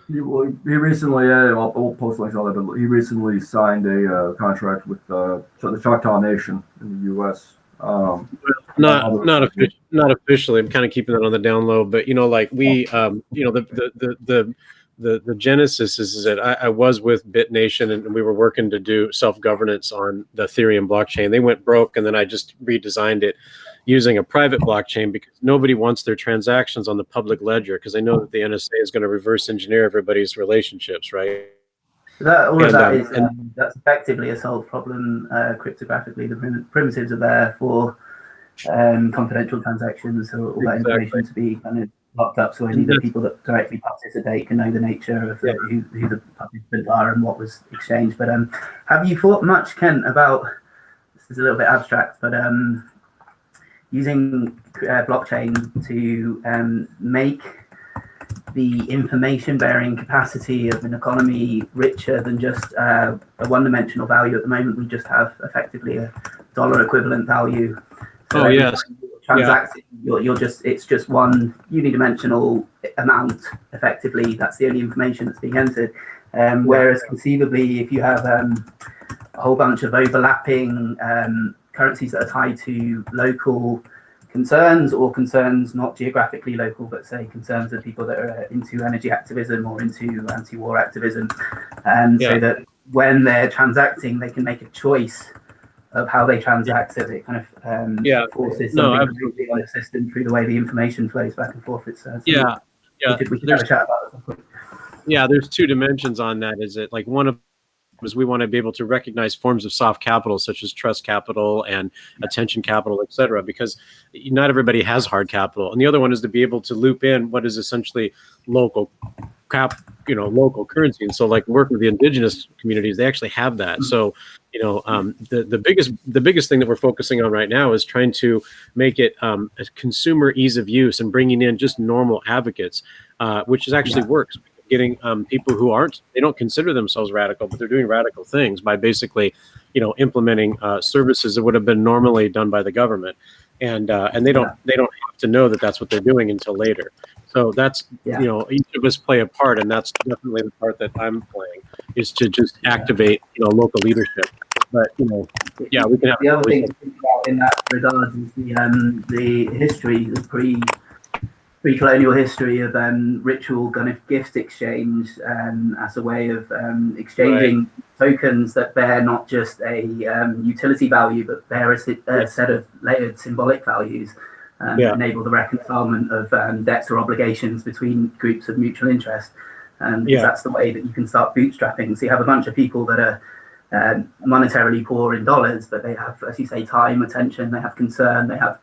He recently, I'll post links on that, but he recently signed a contract with the Choctaw Nation in the U.S. Not officially. I'm kind of keeping that on the down low, but we, the genesis is that I was with BitNation and we were working to do self-governance on the Ethereum blockchain. They went broke, and then I just redesigned it using a private blockchain because nobody wants their transactions on the public ledger, because they know that the NSA is going to reverse engineer everybody's relationships, right? That's effectively a solved problem cryptographically. The primitives are there for confidential transactions, so all that information to be kind of locked up, so only the people that directly participate can know the nature of who the participants are and what was exchanged. But have you thought much, Kent, about, this is a little bit abstract, but using blockchain to make the information bearing capacity of an economy richer than just a one-dimensional value? At the moment, we just have effectively a dollar equivalent value. So transacting, it's just one unidimensional amount. Effectively, that's the only information that's being entered. Whereas conceivably, if you have a whole bunch of overlapping currencies that are tied to local concerns, or concerns not geographically local, but say concerns of people that are into energy activism or into anti-war activism, so that when they're transacting, they can make a choice of how they transact, so that it kind of forces something completely on a system through the way the information flows back and forth. It's we could have a chat about it. Yeah, there's two dimensions on that. Is it like one of is we want to be able to recognize forms of soft capital such as trust capital and attention capital, et cetera, because not everybody has hard capital. And the other one is to be able to loop in what is essentially local local currency. And so like working with the indigenous communities, they actually have that. So, the biggest thing that we're focusing on right now is trying to make it a consumer ease of use and bringing in just normal advocates, which is actually works. Getting people who they don't consider themselves radical, but they're doing radical things by basically, implementing services that would have been normally done by the government. and they don't have to know that that's what they're doing until later. So that's each of us play a part, and that's definitely the part that I'm playing, is to just activate local leadership. But we can have the other thing to think about in that regard is the history, the pre-colonial history of ritual kind of gift exchange as a way of exchanging tokens that bear not just a utility value, but bear a set of layered symbolic values. Enable the reconcilement of debts or obligations between groups of mutual interest. Because that's the way that you can start bootstrapping. So you have a bunch of people that are monetarily poor in dollars, but they have, as you say, time, attention, they have concern, they have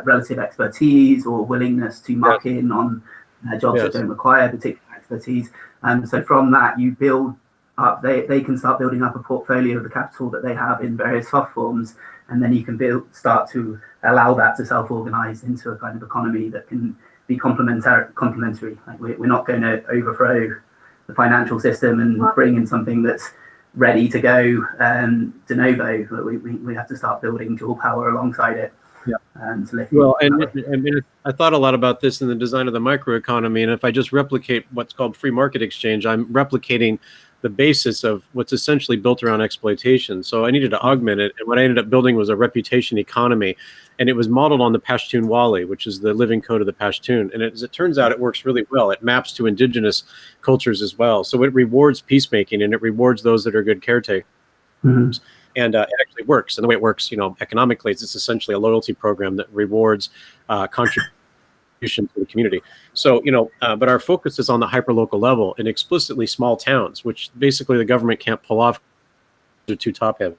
relative expertise or willingness to muck in on jobs that don't require particular expertise. So from that, you build up, they can start building up a portfolio of the capital that they have in various soft forms, and then you can start to allow that to self-organize into a kind of economy that can be complementary. Like we're not going to overthrow the financial system and bring in something that's ready to go de novo. We have to start building dual power alongside it. I thought a lot about this in the design of the microeconomy, and if I just replicate what's called free market exchange, I'm replicating the basis of what's essentially built around exploitation. So I needed to augment it, and what I ended up building was a reputation economy, and it was modeled on the Pashtun Wali, which is the living code of the Pashtun. And as it turns out, it works really well. It maps to indigenous cultures as well. So it rewards peacemaking, and it rewards those that are good caretakers. And it actually works. And the way it works, economically, it's essentially a loyalty program that rewards contribution to the community. So, but our focus is on the hyperlocal level and explicitly small towns, which basically the government can't pull off. They're too top heavy.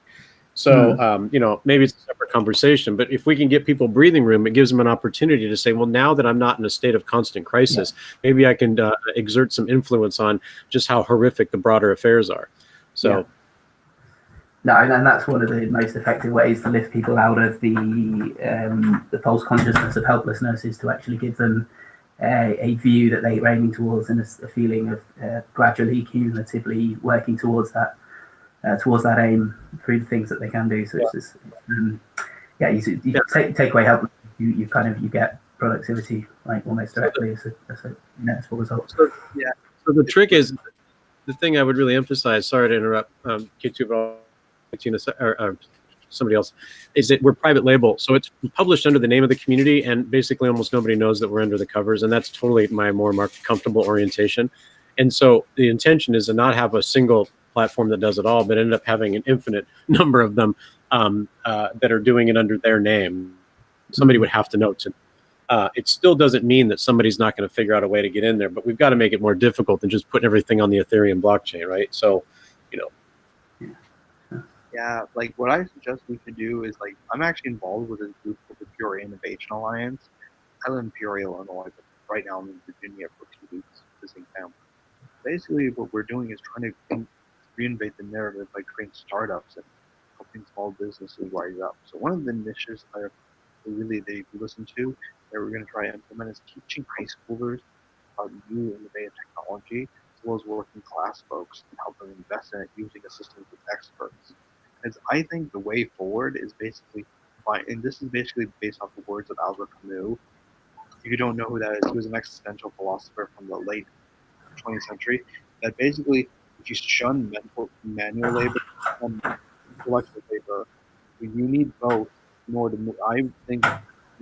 So, maybe it's a separate conversation, but if we can get people breathing room, it gives them an opportunity to say, well, now that I'm not in a state of constant crisis, maybe I can exert some influence on just how horrific the broader affairs are. So. No, and that's one of the most effective ways to lift people out of the false consciousness of helplessness, is to actually give them a view that they're aiming towards, and a feeling of gradually, cumulatively working towards that aim through the things that they can do. So it's just, you take away help, you get productivity almost directly as a inevitable result. So the trick is, the thing I would really emphasize, sorry to interrupt, K2, but or somebody else, is that we're private label. So it's published under the name of the community, and basically almost nobody knows that we're under the covers. And that's totally my more comfortable orientation. And so the intention is to not have a single platform that does it all, but end up having an infinite number of them that are doing it under their name. Somebody would have to know to. It still doesn't mean that somebody's not going to figure out a way to get in there, but we've got to make it more difficult than just putting everything on the Ethereum blockchain, right? So, Yeah, what I suggest we should do is I'm actually involved with a group called the Peoria Innovation Alliance. I live in Peoria, Illinois, but right now I'm in Virginia for 2 weeks visiting family. Basically, what we're doing is trying to reinvent the narrative by creating startups and helping small businesses rise up. So one of the initiatives they listen to that we're going to try to implement is teaching high schoolers about new innovative technology, as well as working class folks, and help them invest in it using assistance with experts. Because I think the way forward is basically, and this is basically based off the words of Albert Camus. If you don't know who that is, he was an existential philosopher from the late 20th century. That basically, if you shun manual labor and intellectual labor, you need both in order to move. I think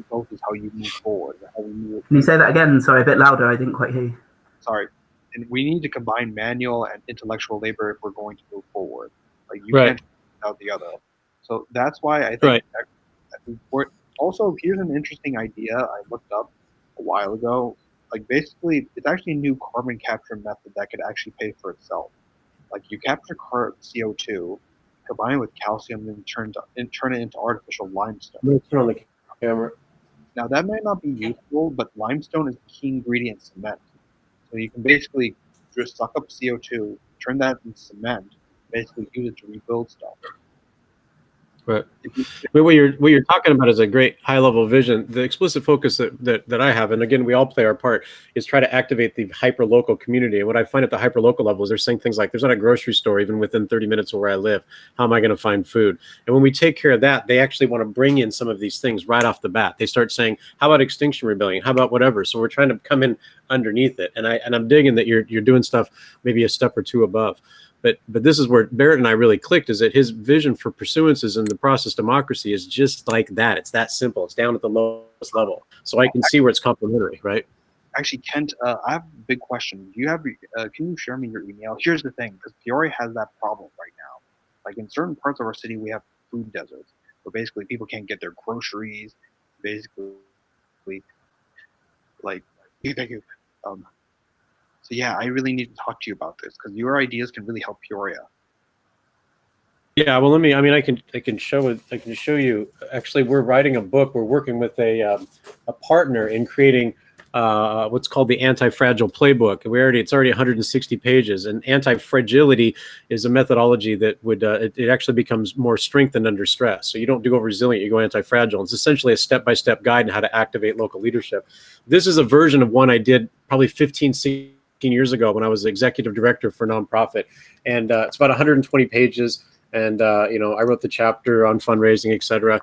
both is how you move forward. Can you say that again? Sorry, a bit louder. I didn't quite hear you. Sorry. And we need to combine manual and intellectual labor if we're going to move forward. You can't without the other. So that's why I think also, here's an interesting idea I looked up a while ago. Basically, it's actually a new carbon capture method that could actually pay for itself. You capture CO2, combine it with calcium, and turn it into artificial limestone. Let's turn on the camera. Now, that might not be useful, but limestone is a key ingredient in cement. So you can basically just suck up CO2, turn that into cement, basically use it to rebuild stuff. But what you're talking about is a great high level vision. The explicit focus that I have, and again, we all play our part, is try to activate the hyper local community. And what I find at the hyper local level is they're saying things like, "There's not a grocery store even within 30 minutes of where I live. How am I going to find food?" And when we take care of that, they actually want to bring in some of these things right off the bat. They start saying, "How about Extinction Rebellion? How about whatever?" So we're trying to come in underneath it. And I'm digging that you're doing stuff maybe a step or two above. But this is where Barrett and I really clicked, is that his vision for pursuances in the process democracy is just like that. It's that simple. It's down at the lowest level. So I can see where it's complementary, right? Actually, Kent, I have a big question. Do you have? Can you share me your email? Here's the thing, because Peoria has that problem right now. Like in certain parts of our city, we have food deserts, where basically people can't get their groceries. Basically, like, thank you. So yeah, I really need to talk to you about this because your ideas can really help Peoria. Yeah, well, I can show you. Actually, we're writing a book. We're working with a partner in creating what's called the Anti-Fragile Playbook. It's already 160 pages, and anti-fragility is a methodology that would it actually becomes more strengthened under stress. So you don't go resilient, you go anti-fragile. It's essentially a step-by-step guide on how to activate local leadership. This is a version of one I did probably 15, 16 years ago when I was the executive director for a nonprofit, and it's about 120 pages. And I wrote the chapter on fundraising, etc.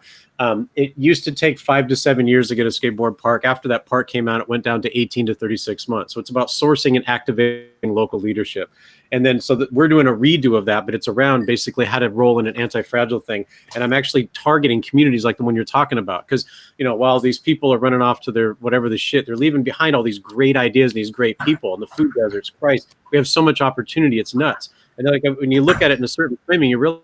It used to take 5 to 7 years to get a skateboard park. After that park came out, it went down to 18 to 36 months. So it's about sourcing and activating local leadership. And then so that we're doing a redo of that, but it's around basically how to roll in an anti-fragile thing. And I'm actually targeting communities like the one you're talking about. Because, while these people are running off to their whatever the shit, they're leaving behind all these great ideas and these great people. And the food deserts, Christ, we have so much opportunity. It's nuts. And like when you look at it in a certain framing, you realize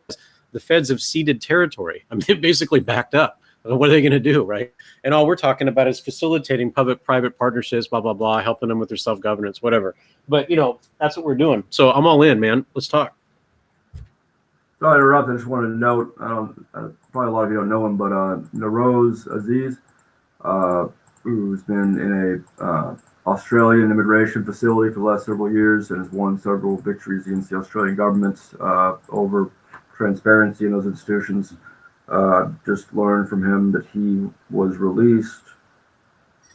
the feds have ceded territory. I mean, they basically backed up. What are they going to do, right? And all we're talking about is facilitating public-private partnerships, blah, blah, blah, helping them with their self-governance, whatever. But, that's what we're doing. So I'm all in, man. Let's talk. Sorry to interrupt. I just wanted to note, probably a lot of you don't know him, but Naroz Aziz, who's been in a Australian immigration facility for the last several years and has won several victories against the Australian government over transparency in those institutions. Just learned from him that he was released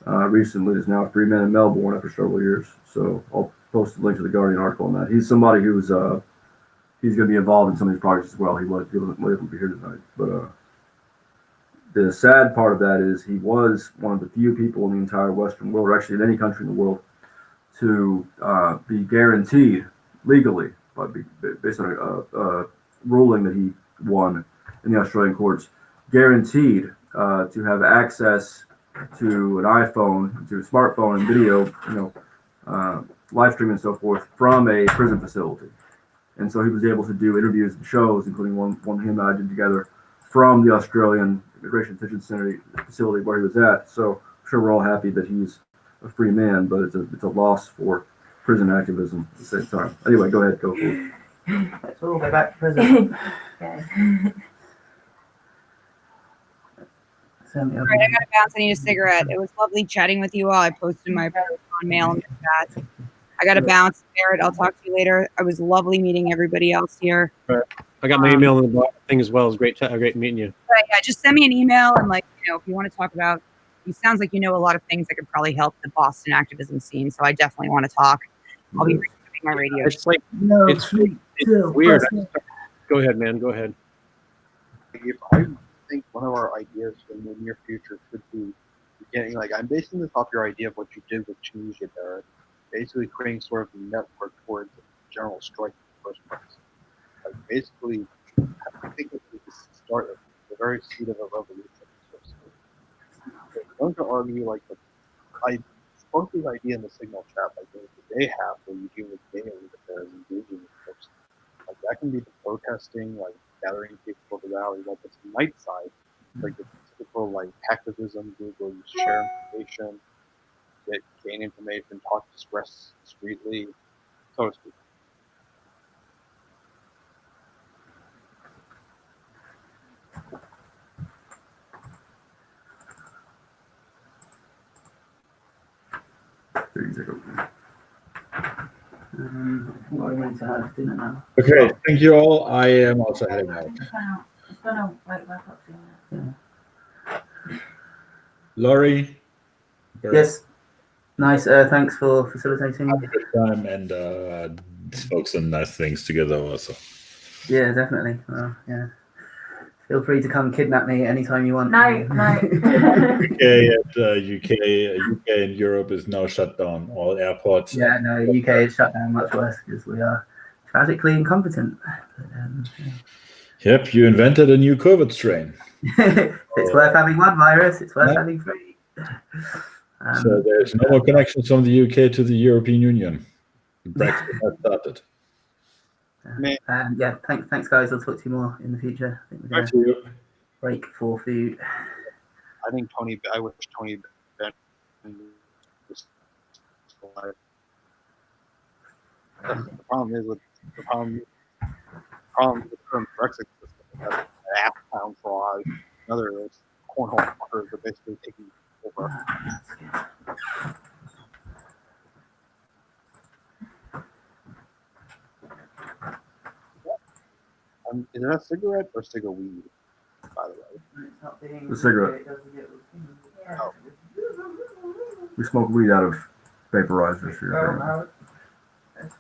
recently. Is now a free man in Melbourne after several years. So I'll post a link to the Guardian article on that. He's somebody who's he's going to be involved in some of these projects as well. He wasn't able to be here tonight, but the sad part of that is he was one of the few people in the entire Western world, or actually in any country in the world, to be guaranteed legally, based on a ruling that he won in the Australian courts, guaranteed to have access to an iPhone, to a smartphone and video, live streaming and so forth from a prison facility. And so he was able to do interviews and shows, including one he and I did together, from the Australian Immigration Detention Center facility where he was at. So I'm sure we're all happy that he's a free man, but it's a loss for prison activism at the same time. Anyway, go ahead, go for it. Let's all go back to prison. All right, I gotta bounce. I need a cigarette. It was lovely chatting with you all. I posted my mail in the chat. I gotta bounce, Barrett. I'll talk to you later. It was lovely meeting everybody else here. Right. I got my email in the thing as well. It was great meeting you. But yeah, just send me an email and if you want to talk about, it sounds like you know a lot of things that could probably help the Boston activism scene. So I definitely want to talk. I'll be recording my radio. It's like it's weird. Go ahead, man. Go ahead. If I think one of our ideas in the near future could be getting I'm basing this off your idea of what you did with Tunisia there, basically creating sort of a network towards a general strike in the first place. Basically, I think it's the start of the very seed of a revolution. I'm going to argue I spoke this idea in the Signal chat, the day half where you deal with data affairs, engaging with folks. That can be the protesting, gathering people to rally. It's the night side, the typical hacktivism group where you share information, gain information, talk to stress discreetly, so to speak. I went to have dinner now. Okay, thank you all. I am also heading out. Don't know. Wait, my clock's in there. Laurie? Barrett, Yes. Nice. Thanks for facilitating. have a good time and spoke some nice things together also. Yeah, definitely. Well, yeah. Feel free to come kidnap me anytime you want. No. UK and Europe is now shut down. All airports. Yeah, no, UK is shut down much worse because we are tragically incompetent. Yep, you invented a new COVID strain. It's worth having one virus. It's worth having three. So there's no more connections from the UK to the European Union. The Brexit has started. Yeah, thanks, guys. I'll talk to you more in the future. I think we're Back to you. break for food. I wish Tony Benn was alive. The problem is with the problem with the current Brexit system is that app pound fraud and other cornhole fuckers are basically taking over. Is that a cigarette or cigar weed, by the way? The cigarette. Oh. We smoke weed out of vaporizers here.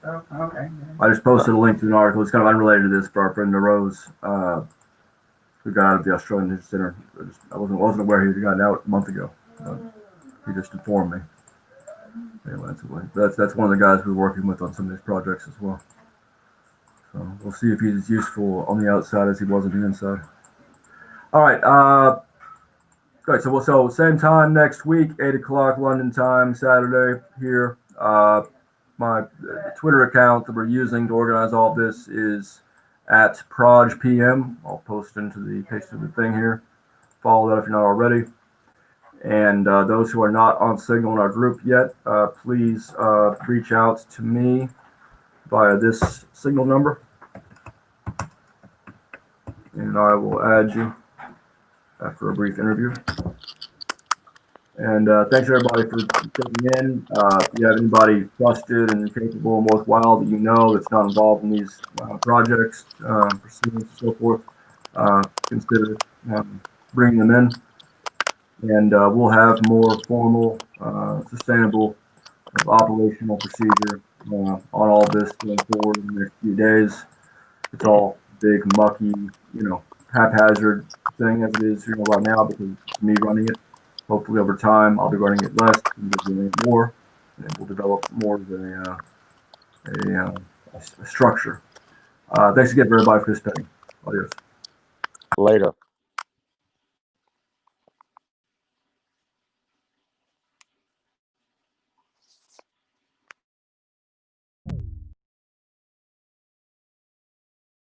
Okay. I just posted a link to an article. It's kind of unrelated to this, but our friend Rose, who got out of the Australian Center. I wasn't aware he had gotten out a month ago. He just informed me. Anyway, that's one of the guys we're working with on some of these projects as well. So we'll see if he's as useful on the outside as he was on the inside. All right. Good. So same time next week, 8 o'clock London time, Saturday here. My Twitter account that we're using to organize all this is at ProjPM. I'll paste into the thing here. Follow that if you're not already. And those who are not on Signal in our group yet, please reach out to me via this Signal number, and I will add you after a brief interview. And thanks everybody for checking in. If you have anybody trusted and capable and worthwhile that you know that's not involved in these projects, Pursuance and so forth, consider bringing them in. And we'll have more formal, sustainable operational procedure on all this going forward in the next few days. It's all big, mucky, haphazard thing as it is, right now because it's me running it. Hopefully over time I'll be running it less and doing it more, and we'll develop more of a structure. Thanks again, everybody, for participating. Adios. Later.